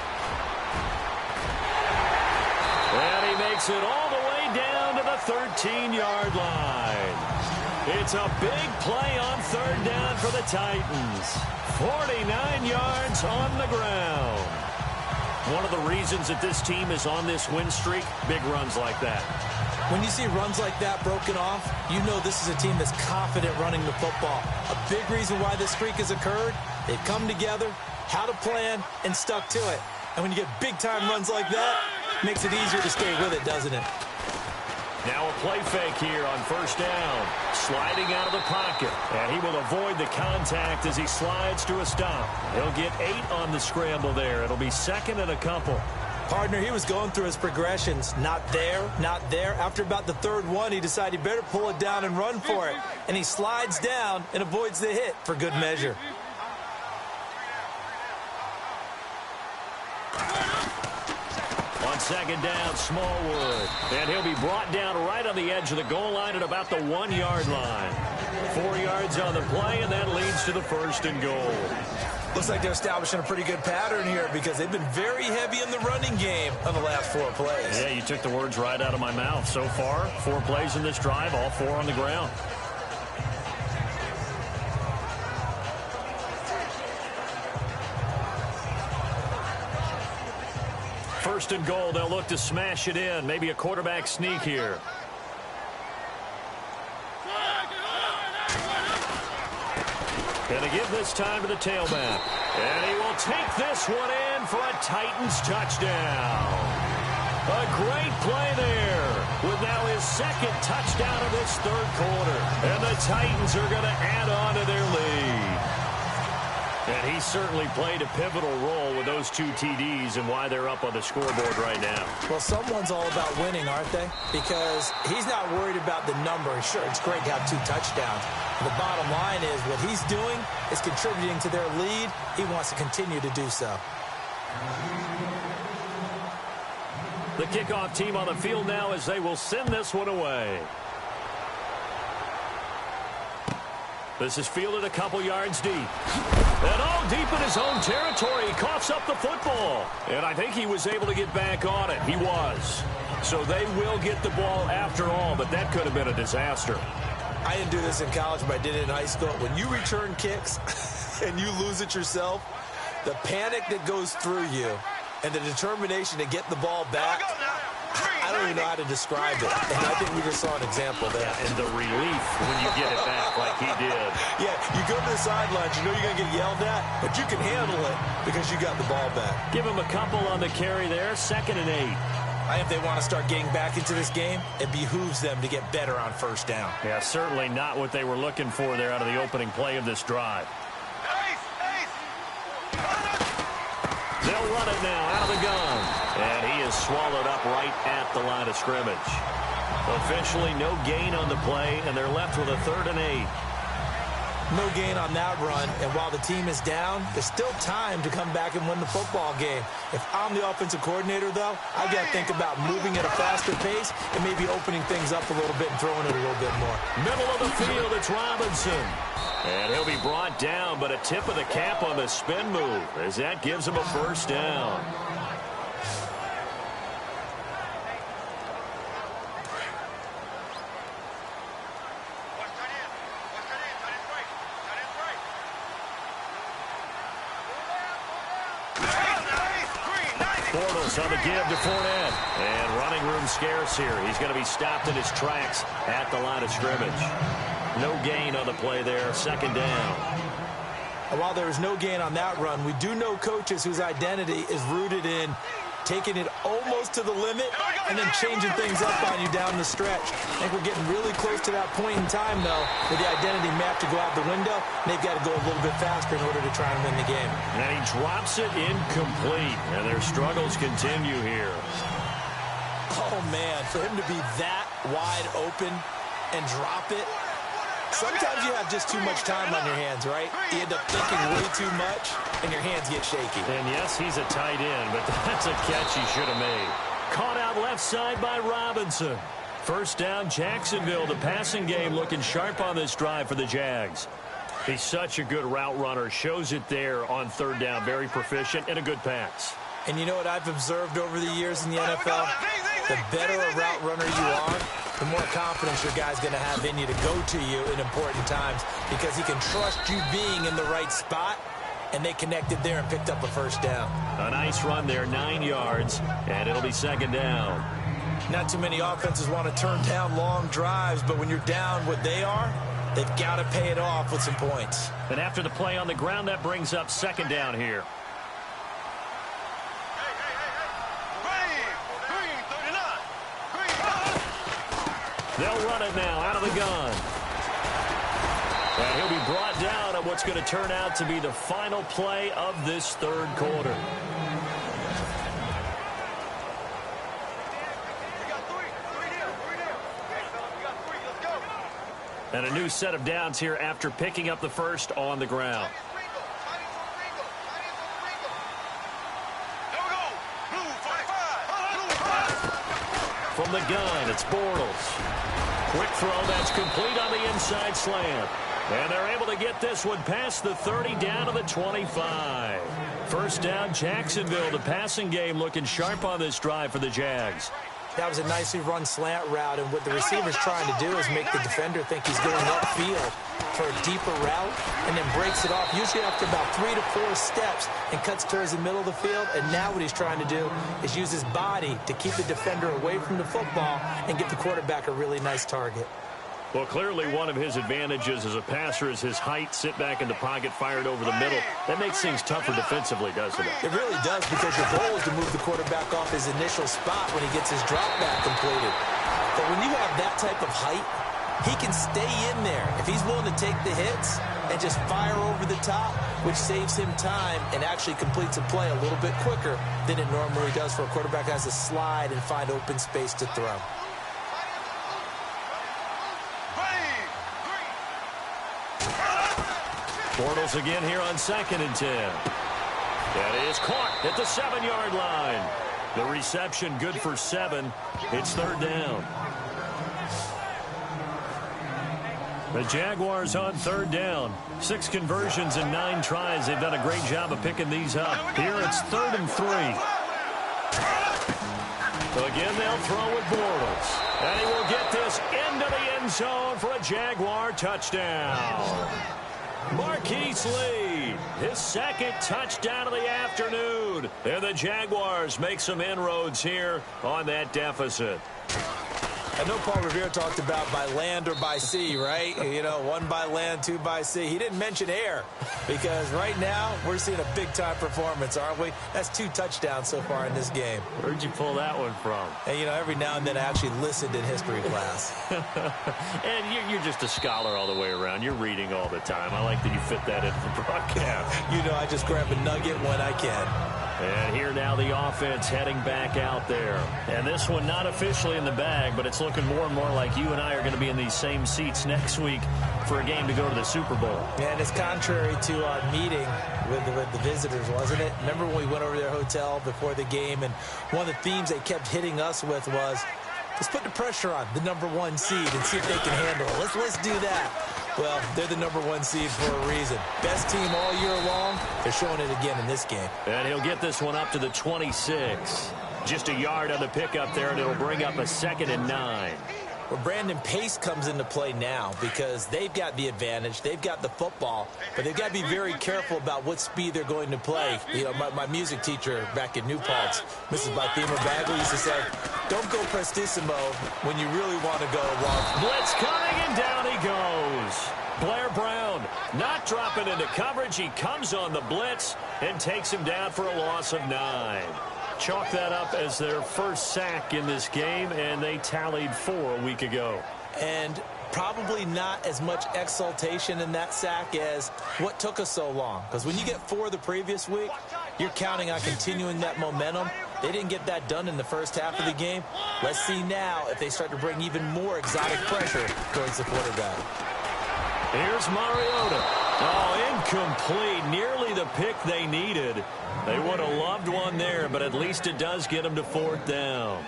And he makes it all the way down to the 13-yard line. It's a big play on 3rd down for the Titans. 49 yards on the ground. One of the reasons that this team is on this win streak, big runs like that. When you see runs like that broken off, you know this is a team that's confident running the football. A big reason why this streak has occurred, they've come together, had a plan, and stuck to it. And when you get big-time runs like that, it makes it easier to stay with it, doesn't it? Now a play fake here on 1st down. Sliding out of the pocket. And he will avoid the contact as he slides to a stop. He'll get 8 on the scramble there. It'll be 2nd and a couple. Partner, he was going through his progressions. Not there, not there. After about the 3rd one, he decided he better pull it down and run for it. And he slides down and avoids the hit for good measure. On 2nd down, Smallwood. And he'll be brought down right on the edge of the goal line at about the 1-yard line. 4 yards on the play, and that leads to the 1st and goal. Looks like they're establishing a pretty good pattern here because they've been very heavy in the running game on the last 4 plays. Yeah, you took the words right out of my mouth. So far, 4 plays in this drive, all 4 on the ground. First and goal, they'll look to smash it in. Maybe a quarterback sneak here. Gonna give this time to the tailback. And he will take this one in for a Titans touchdown. A great play there with now his 2nd touchdown of this 3rd quarter. And the Titans are going to add on to their lead. And he certainly played a pivotal role with those 2 TDs and why they're up on the scoreboard right now. Well, someone's all about winning, aren't they? Because he's not worried about the number. Sure, it's great to have 2 touchdowns. The bottom line is what he's doing is contributing to their lead. He wants to continue to do so. The kickoff team on the field now as they will send this one away. This is fielded a couple yards deep. And all deep in his own territory. He coughs up the football. And I think he was able to get back on it. He was. So they will get the ball after all, but that could have been a disaster. I didn't do this in college, but I did it in high school. When you return kicks, and you lose it yourself, the panic that goes through you and the determination to get the ball back, I don't even know how to describe it. And I think we just saw an example there. Yeah, and the relief when you get it back like he did. Yeah, you go to the sidelines, you know you're going to get yelled at, but you can handle it because you got the ball back. Give him a couple on the carry there, 2nd and 8. If they want to start getting back into this game, it behooves them to get better on first down. Yeah, certainly not what they were looking for there out of the opening play of this drive. They'll run it now out of the gun. And he is swallowed up right at the line of scrimmage. Officially no gain on the play, and they're left with a 3rd and 8. No gain on that run, and while the team is down, there's still time to come back and win the football game. If I'm the offensive coordinator, though, I've got to think about moving at a faster pace and maybe opening things up a little bit and throwing it a little bit more. Middle of the field, it's Robinson. And he'll be brought down, but a tip of the cap on the spin move as that gives him a first down. Bortles on the give to Fournette. And running room scarce here. He's going to be stopped in his tracks at the line of scrimmage. No gain on the play there. 2nd down. And while there is no gain on that run, we do know coaches whose identity is rooted in taking it almost to the limit and then changing things up on you down the stretch. I think we're getting really close to that point in time, though, where the identity map to go out the window, and they've got to go a little bit faster in order to try and win the game. And he drops it incomplete, and their struggles continue here. Oh, man, for him to be that wide open and drop it, sometimes you have just too much time on your hands, right? You end up thinking way too much, and your hands get shaky. And yes, he's a tight end, but that's a catch he should have made. Caught out left side by Robinson. First down, Jacksonville. The passing game looking sharp on this drive for the Jags. He's such a good route runner. Shows it there on 3rd down. Very proficient and a good pass. And you know what I've observed over the years in the NFL? The better a route runner you are, the more confidence your guy's going to have in you to go to you in important times because he can trust you being in the right spot, and they connected there and picked up a first down. A nice run there, 9 yards, and it'll be 2nd down. Not too many offenses want to turn down long drives, but when you're down what they are, they've got to pay it off with some points. And after the play on the ground, that brings up 2nd down here. They'll run it now out of the gun. And he'll be brought down at what's going to turn out to be the final play of this 3rd quarter. And a new set of downs here after picking up the first on the ground. From the gun, it's Bortles. Quick throw that's complete on the inside slant. And they're able to get this one past the 30 down to the 25. First down, Jacksonville. The passing game looking sharp on this drive for the Jags. That was a nicely run slant route, and what the receiver's trying to do is make the defender think he's going upfield for a deeper route and then breaks it off, usually after about 3 to 4 steps, and cuts towards the middle of the field. And now what he's trying to do is use his body to keep the defender away from the football and give the quarterback a really nice target. Well, clearly one of his advantages as a passer is his height, sit back in the pocket, fired over the middle. That makes things tougher defensively, doesn't it? It really does, because your goal is to move the quarterback off his initial spot when he gets his drop back completed. But when you have that type of height, he can stay in there if he's willing to take the hits and just fire over the top, which saves him time and actually completes a play a little bit quicker than it normally does for a quarterback who has to slide and find open space to throw. Bortles again here on 2nd and 10. That is caught at the 7-yard line. The reception good for 7. It's 3rd down. The Jaguars on 3rd down. 6 conversions in 9 tries. They've done a great job of picking these up. Here it's 3rd and 3. Again, they'll throw with Bortles. And he will get this into the end zone for a Jaguar touchdown. Marquise Lee. his second touchdown of the afternoon. And the Jaguars make some inroads here on that deficit. I know Paul Revere talked about by land or by sea, right? You know, one by land, two by sea. He didn't mention air because right now we're seeing a big-time performance, aren't we? That's 2 touchdowns so far in this game. Where'd you pull that one from? And, you know, every now and then I actually listened in history class. And you're just a scholar all the way around. You're reading all the time. I like that you fit that into the broadcast. You know, I just grab a nugget when I can. And here now the offense heading back out there. And this one not officially in the bag, but it's looking more and more like you and I are going to be in these same seats next week for a game to go to the Super Bowl. And it's contrary to our meeting with the visitors, wasn't it? Remember when we went over to their hotel before the game, and one of the themes they kept hitting us with was, let's put the pressure on the #1 seed and see if they can handle it. Let's do that. Well, they're the #1 seed for a reason. Best team all year long. They're showing it again in this game. And he'll get this one up to the 26. Just a yard on the pickup there, and it'll bring up a 2nd and 9. Well, Brandon, pace comes into play now because they've got the advantage. They've got the football, but they've got to be very careful about what speed they're going to play. You know, my music teacher back in New Paltz, Mrs. Bythemer Bagley, used to say, don't go prestissimo when you really want to go long. Blitz coming, and down he goes. Blair Brown not dropping into coverage. He comes on the blitz and takes him down for a loss of 9. Chalk that up as their first sack in this game, and they tallied 4 a week ago. And probably not as much exultation in that sack as what took us so long. Because when you get 4 the previous week, you're counting on continuing that momentum. They didn't get that done in the first half of the game. Let's see now if they start to bring even more exotic pressure towards the quarterback. Here's Mariota. Oh, incomplete. Nearly the pick they needed. They would have loved one there, but at least it does get them to 4th down.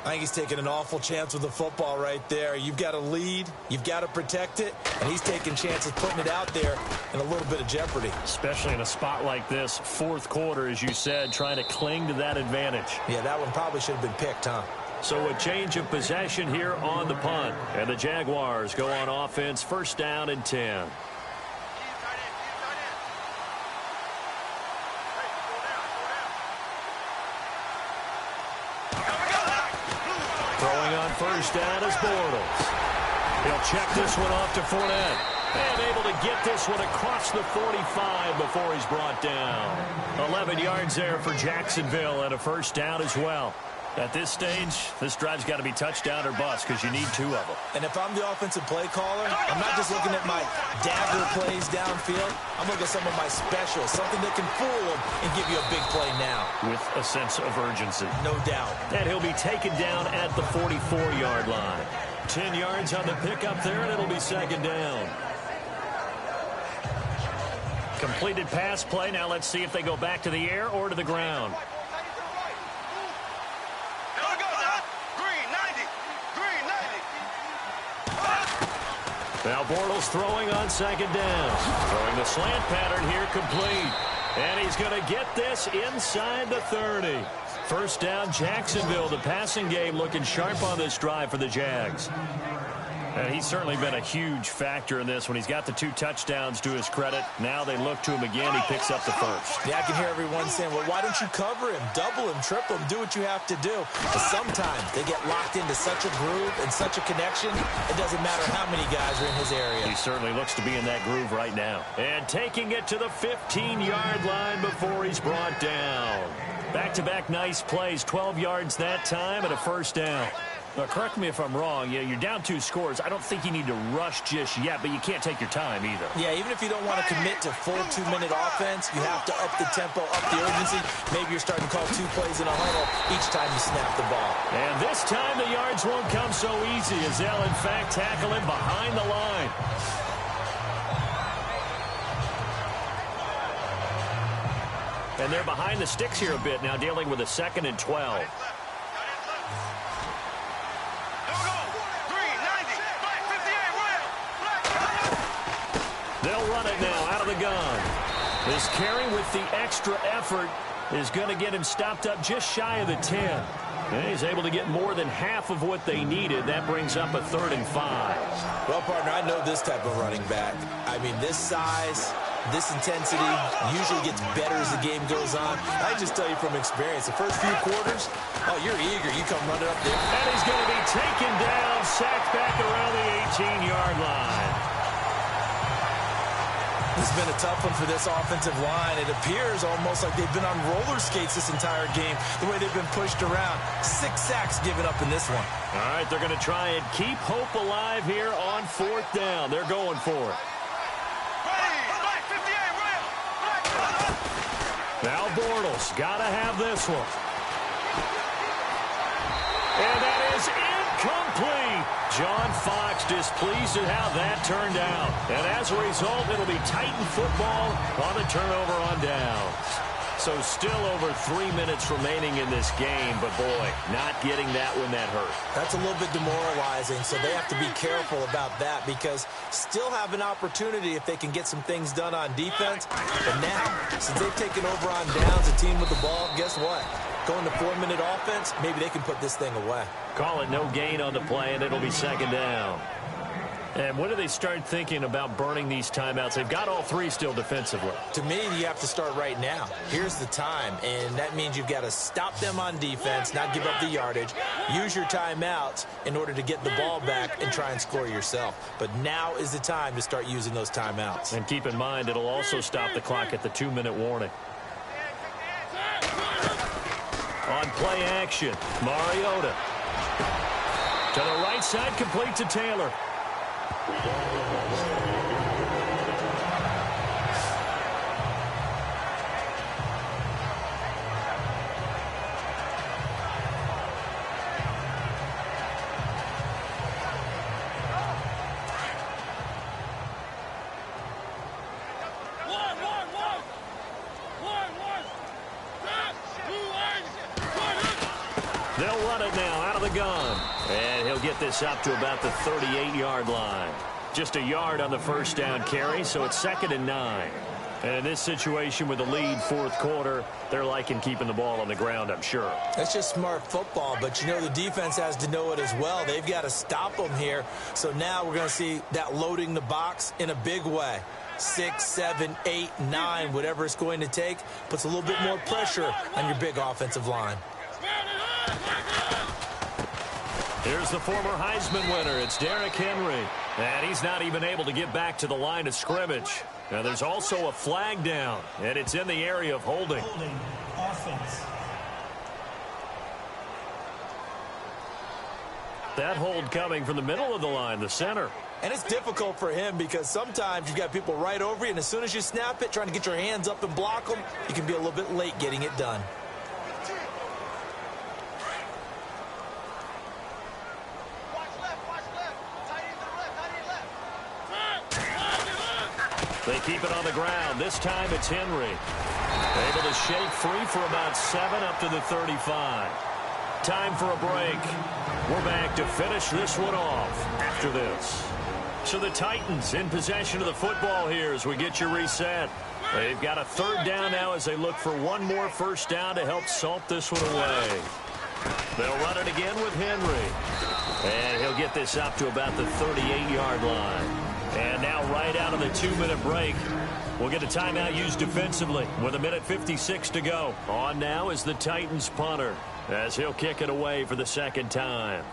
I think he's taking an awful chance with the football right there. You've got to lead, you've got to protect it, and he's taking chances putting it out there in a little bit of jeopardy. Especially in a spot like this, 4th quarter, as you said, trying to cling to that advantage. Yeah, that one probably should have been picked, huh? So a change of possession here on the punt. And the Jaguars go on offense, 1st down and 10. Throwing on 1st down is Bortles. He'll check this one off to Fournette. And able to get this one across the 45 before he's brought down. 11 yards there for Jacksonville and a 1st down as well. At this stage, this drive's got to be touchdown or bust because you need 2 of them. And if I'm the offensive play caller, I'm not just looking at my dagger plays downfield. I'm looking at some of my specials, something that can fool them and give you a big play now. With a sense of urgency. No doubt. And he'll be taken down at the 44-yard line. 10 yards on the pickup there, and it'll be 2nd down. Completed pass play. Now let's see if they go back to the air or to the ground. Now Bortles throwing on 2nd down. Throwing the slant pattern here complete. And he's going to get this inside the 30. 1st down, Jacksonville. The passing game looking sharp on this drive for the Jags. And he's certainly been a huge factor in this when he's got the 2 touchdowns to his credit. Now they look to him again. He picks up the 1st. Yeah, I can hear everyone saying, well, why don't you cover him, double him, triple him, do what you have to do. But sometimes they get locked into such a groove and such a connection, it doesn't matter how many guys are in his area. He certainly looks to be in that groove right now. And taking it to the 15-yard line before he's brought down. Back-to-back nice plays, 12 yards that time and a 1st down. Now, correct me if I'm wrong. You're down 2 scores. I don't think you need to rush just yet, but you can't take your time either. Yeah, even if you don't want to commit to full 2-minute offense, you have to up the tempo, up the urgency. Maybe you're starting to call 2 plays in a huddle each time you snap the ball. And this time the yards won't come so easy as they'll, in fact, tackle him behind the line. And they're behind the sticks here a bit now, dealing with a 2nd and 12. They'll run it now out of the gun. This carry with the extra effort is going to get him stopped up just shy of the 10. And he's able to get more than half of what they needed. That brings up a 3rd and 5. Well, partner, I know this type of running back. I mean, this size, This intensity usually gets better as the game goes on. I just tell you from experience, the first few quarters, oh, you're eager. You come running up there. And he's going to be taken down, sacked back around the 18-yard line. This has been a tough one for this offensive line. It appears almost like they've been on roller skates this entire game, the way they've been pushed around. 6 sacks given up in this one. All right, they're going to try and keep hope alive here on 4th down. They're going for it. Now Bortles got to have this one. And that is incomplete. John Fox displeased at how that turned out. And as a result, it'll be Titan football on the turnover on downs. So still over 3 minutes remaining in this game, but boy, not getting that when that hurt. That's a little bit demoralizing, so they have to be careful about that because still have an opportunity if they can get some things done on defense. But now, since they've taken over on downs, a team with the ball, guess what? Going to 4-minute offense, maybe they can put this thing away. Call it no gain on the play, and it'll be 2nd down. And when do they start thinking about burning these timeouts? They've got all 3 still defensively. To me, you have to start right now. Here's the time, and that means you've got to stop them on defense, not give up the yardage, use your timeouts in order to get the ball back and try and score yourself. But now is the time to start using those timeouts. And keep in mind, it'll also stop the clock at the 2-minute warning. On play action, Mariota. To the right side, complete to Taylor. They'll run it now out of the gun. And he'll get this up to about the 38-yard line. Just a yard on the 1st down carry, so it's 2nd and 9. And in this situation with the lead 4th quarter, they're liking keeping the ball on the ground, I'm sure. That's just smart football, but you know the defense has to know it as well. They've got to stop them here. So now we're going to see that loading the box in a big way. 6, 7, 8, 9, whatever it's going to take, puts a little bit more pressure on your big offensive line. Here's the former Heisman winner. It's Derrick Henry. And he's not even able to get back to the line of scrimmage. Now there's also a flag down, and it's in the area of holding. Holding offense. That hold coming from the middle of the line, the center. And it's difficult for him because sometimes you've got people right over you, and as soon as you snap it, trying to get your hands up and block them, you can be a little bit late getting it done. They keep it on the ground. This time it's Henry. Able to shake free for about 7 up to the 35. Time for a break. We're back to finish this one off after this. So the Titans in possession of the football here as we get you reset. They've got a 3rd down now as they look for one more 1st down to help salt this one away. They'll run it again with Henry. And he'll get this up to about the 38-yard line. And now right out of the 2-minute break, we'll get a timeout used defensively with 1:56 to go. On now is the Titans punter as he'll kick it away for the 2nd time.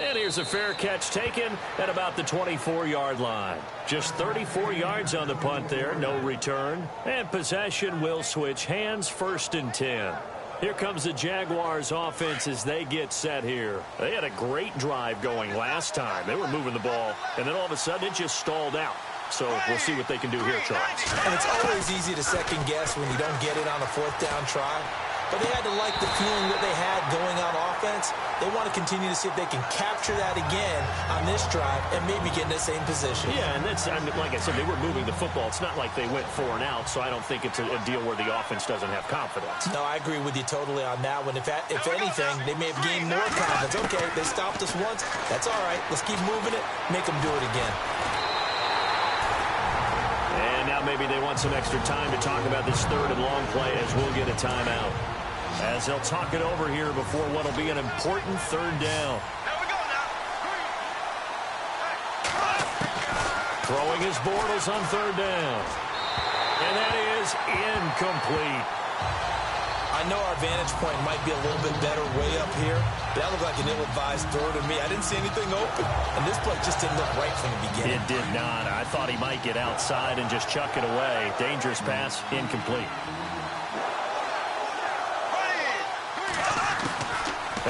And here's a fair catch taken at about the 24-yard line. Just 34 yards on the punt there, no return. And possession will switch hands, 1st and 10. Here comes the Jaguars offense as they get set here. They had a great drive going last time. They were moving the ball, and then all of a sudden it just stalled out. So we'll see what they can do here, Charles. And it's always easy to second guess when you don't get it on a 4th down try. But they had to like the feeling that they had going on offense. They want to continue to see if they can capture that again on this drive and maybe get in the same position. Yeah, and that's, I mean, like I said, they were moving the football. It's not like they went 4 and out, so I don't think it's a deal where the offense doesn't have confidence. No, I agree with you totally on that one. If anything, they may have gained more confidence. Okay, they stopped us once. That's all right. Let's keep moving it. Make them do it again. And now maybe they want some extra time to talk about this 3rd and long play as we'll get a timeout. as they'll talk it over here before what will be an important third down. Throwing his Bortles on third down. And that is incomplete. I know our vantage point might be a little bit better way up here, but that looked like an ill-advised throw to me. I didn't see anything open, and this play just didn't look right from the beginning. It did not. I thought he might get outside and just chuck it away. Dangerous pass, incomplete.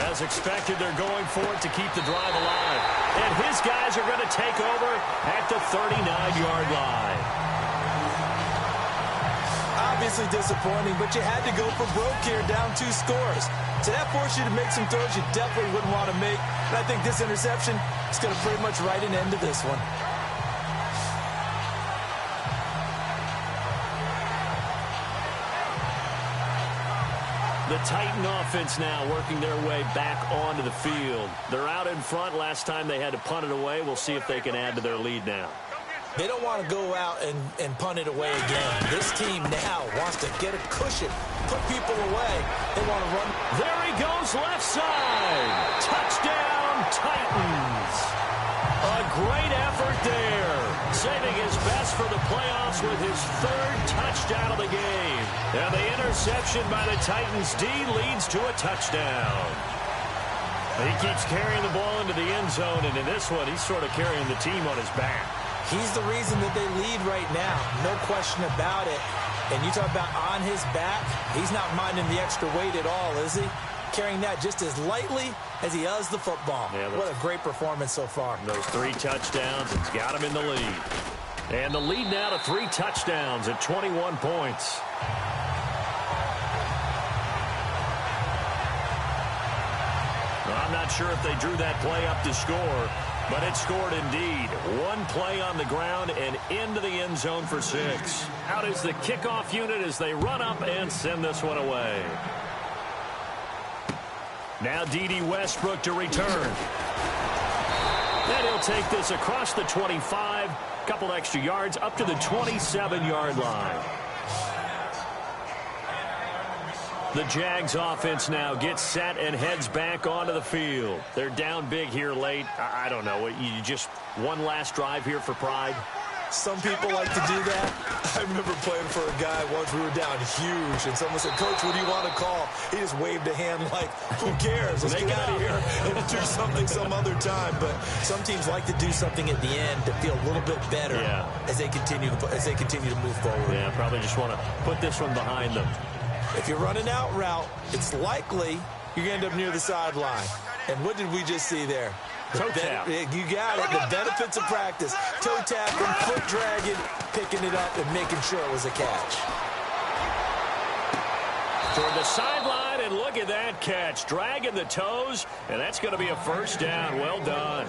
As expected, they're going for it to keep the drive alive. And his guys are going to take over at the 39-yard line. Obviously disappointing, but you had to go for broke here, down 2 scores. So that forced you to make some throws you definitely wouldn't want to make. And I think this interception is going to pretty much write an end to this one. The Titan offense now working their way back onto the field. They're out in front. Last time they had to punt it away. We'll see if they can add to their lead now. They don't want to go out and punt it away again. This team now wants to get a cushion, put people away. They want to run. There he goes, left side. Touchdown, Titans. A great effort there. Saving his best for the playoffs with his 3rd touchdown of the game. And the interception by the Titans D leads to a touchdown. He keeps carrying the ball into the end zone, and in this one, he's sort of carrying the team on his back. He's the reason that they lead right now. No question about it. And you talk about on his back, he's not minding the extra weight at all, is he? Carrying that just as lightly as he does the football. Yeah, what a great performance so far. Those 3 touchdowns, it's got him in the lead. And the lead now to 3 touchdowns at 21 points. I'm not sure if they drew that play up to score, but it scored indeed. 1 play on the ground and into the end zone for 6. Out is the kickoff unit as they run up and send this one away. Now D.D. Westbrook to return. And he'll take this across the 25, couple extra yards up to the 27-yard line. The Jags offense now gets set and heads back onto the field. They're down big here late. I don't know. You just one last drive here for pride? Some people like to do that. I remember playing for a guy once. We were down huge, and someone said, "Coach, what do you want to call?" He just waved a hand like, "Who cares? Let's get out of here and do something some other time." But some teams like to do something at the end to feel a little bit better as they continue to move forward. Yeah, probably just want to put this one behind them. If you're running out route, it's likely you're going to end up near the sideline. And what did we just see there? Toe tap. You got it. The benefits of practice. Toe tapping, foot dragging, picking it up, and making sure it was a catch. Toward the sideline, and look at that catch. Dragging the toes, and that's going to be a first down. Well done.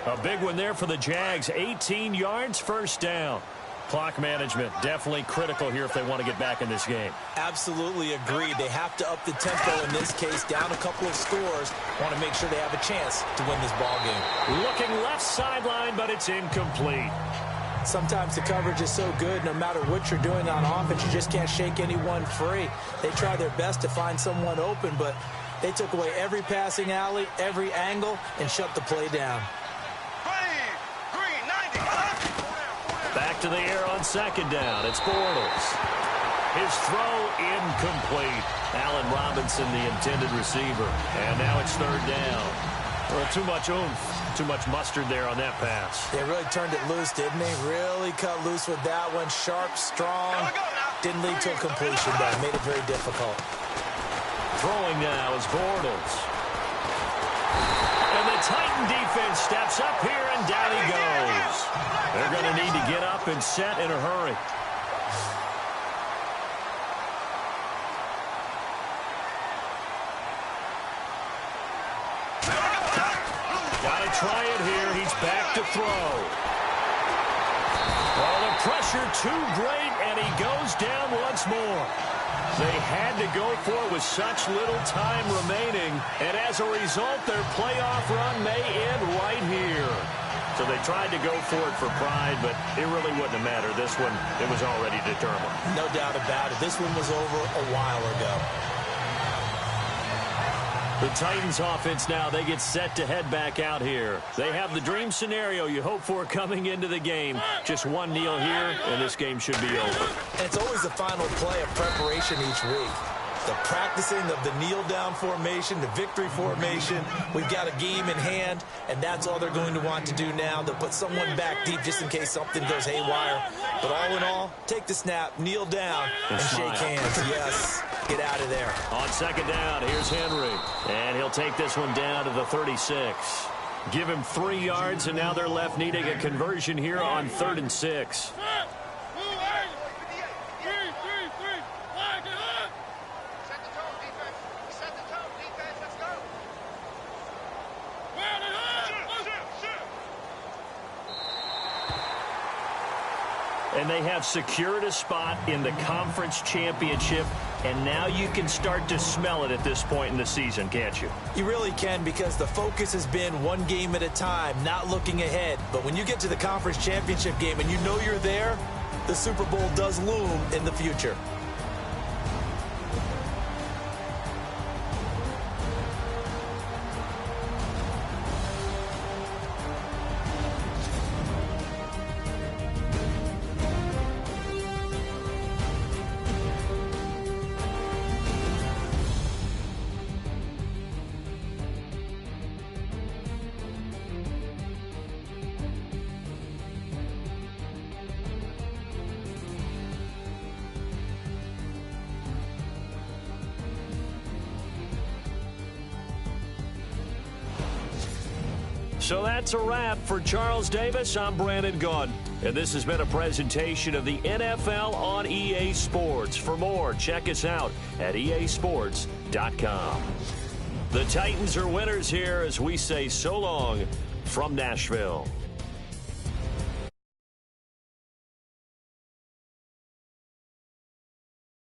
A big one there for the Jags. 18 yards, first down. Clock management definitely critical here if they want to get back in this game. Absolutely agreed. They have to up the tempo in this case, down a couple of scores. Want to make sure they have a chance to win this ball game. Looking left sideline, but it's incomplete. Sometimes the coverage is so good, no matter what you're doing on offense, you just can't shake anyone free. They try their best to find someone open, but they took away every passing alley, every angle, and shut the play down. Back to the air on second down. It's Bortles. His throw incomplete. Allen Robinson, the intended receiver. And now it's third down. Well, too much oomph, too much mustard there on that pass. They really turned it loose, didn't they? Really cut loose with that one. Sharp, strong. Didn't lead to a completion, though. Made it very difficult. Throwing now is Bortles. And the Titan defense steps up here, and down he goes. They're going to need to get up and set in a hurry. Got to try it here. He's back to throw. Oh, the pressure too great, and he goes down once more. They had to go for it with such little time remaining, and as a result, their playoff run may end right here. So they tried to go for it for pride, but it really wouldn't have mattered. This one, it was already determined. No doubt about it. This one was over a while ago. The Titans offense now, they get set to head back out here. They have the dream scenario you hope for coming into the game. Just one kneel here, and this game should be over. And it's always the final play of preparation each week. The practicing of the kneel-down formation, the victory formation. We've got a game in hand, and that's all they're going to want to do now. They'll put someone back deep just in case something goes haywire. But all in all, take the snap, kneel down, and shake hands. Yes, get out of there. On second down, here's Henry. And he'll take this one down to the 36. Give him 3 yards, and now they're left needing a conversion here on 3rd and 6. And they have secured a spot in the conference championship, and now you can start to smell it at this point in the season, can't you? You really can, because the focus has been one game at a time, not looking ahead. But when you get to the conference championship game and you know you're there, the Super Bowl does loom in the future. So that's a wrap for Charles Davis. I'm Brandon Gaudin, and this has been a presentation of the NFL on EA Sports. For more, check us out at easports.com. The Titans are winners here as we say so long from Nashville.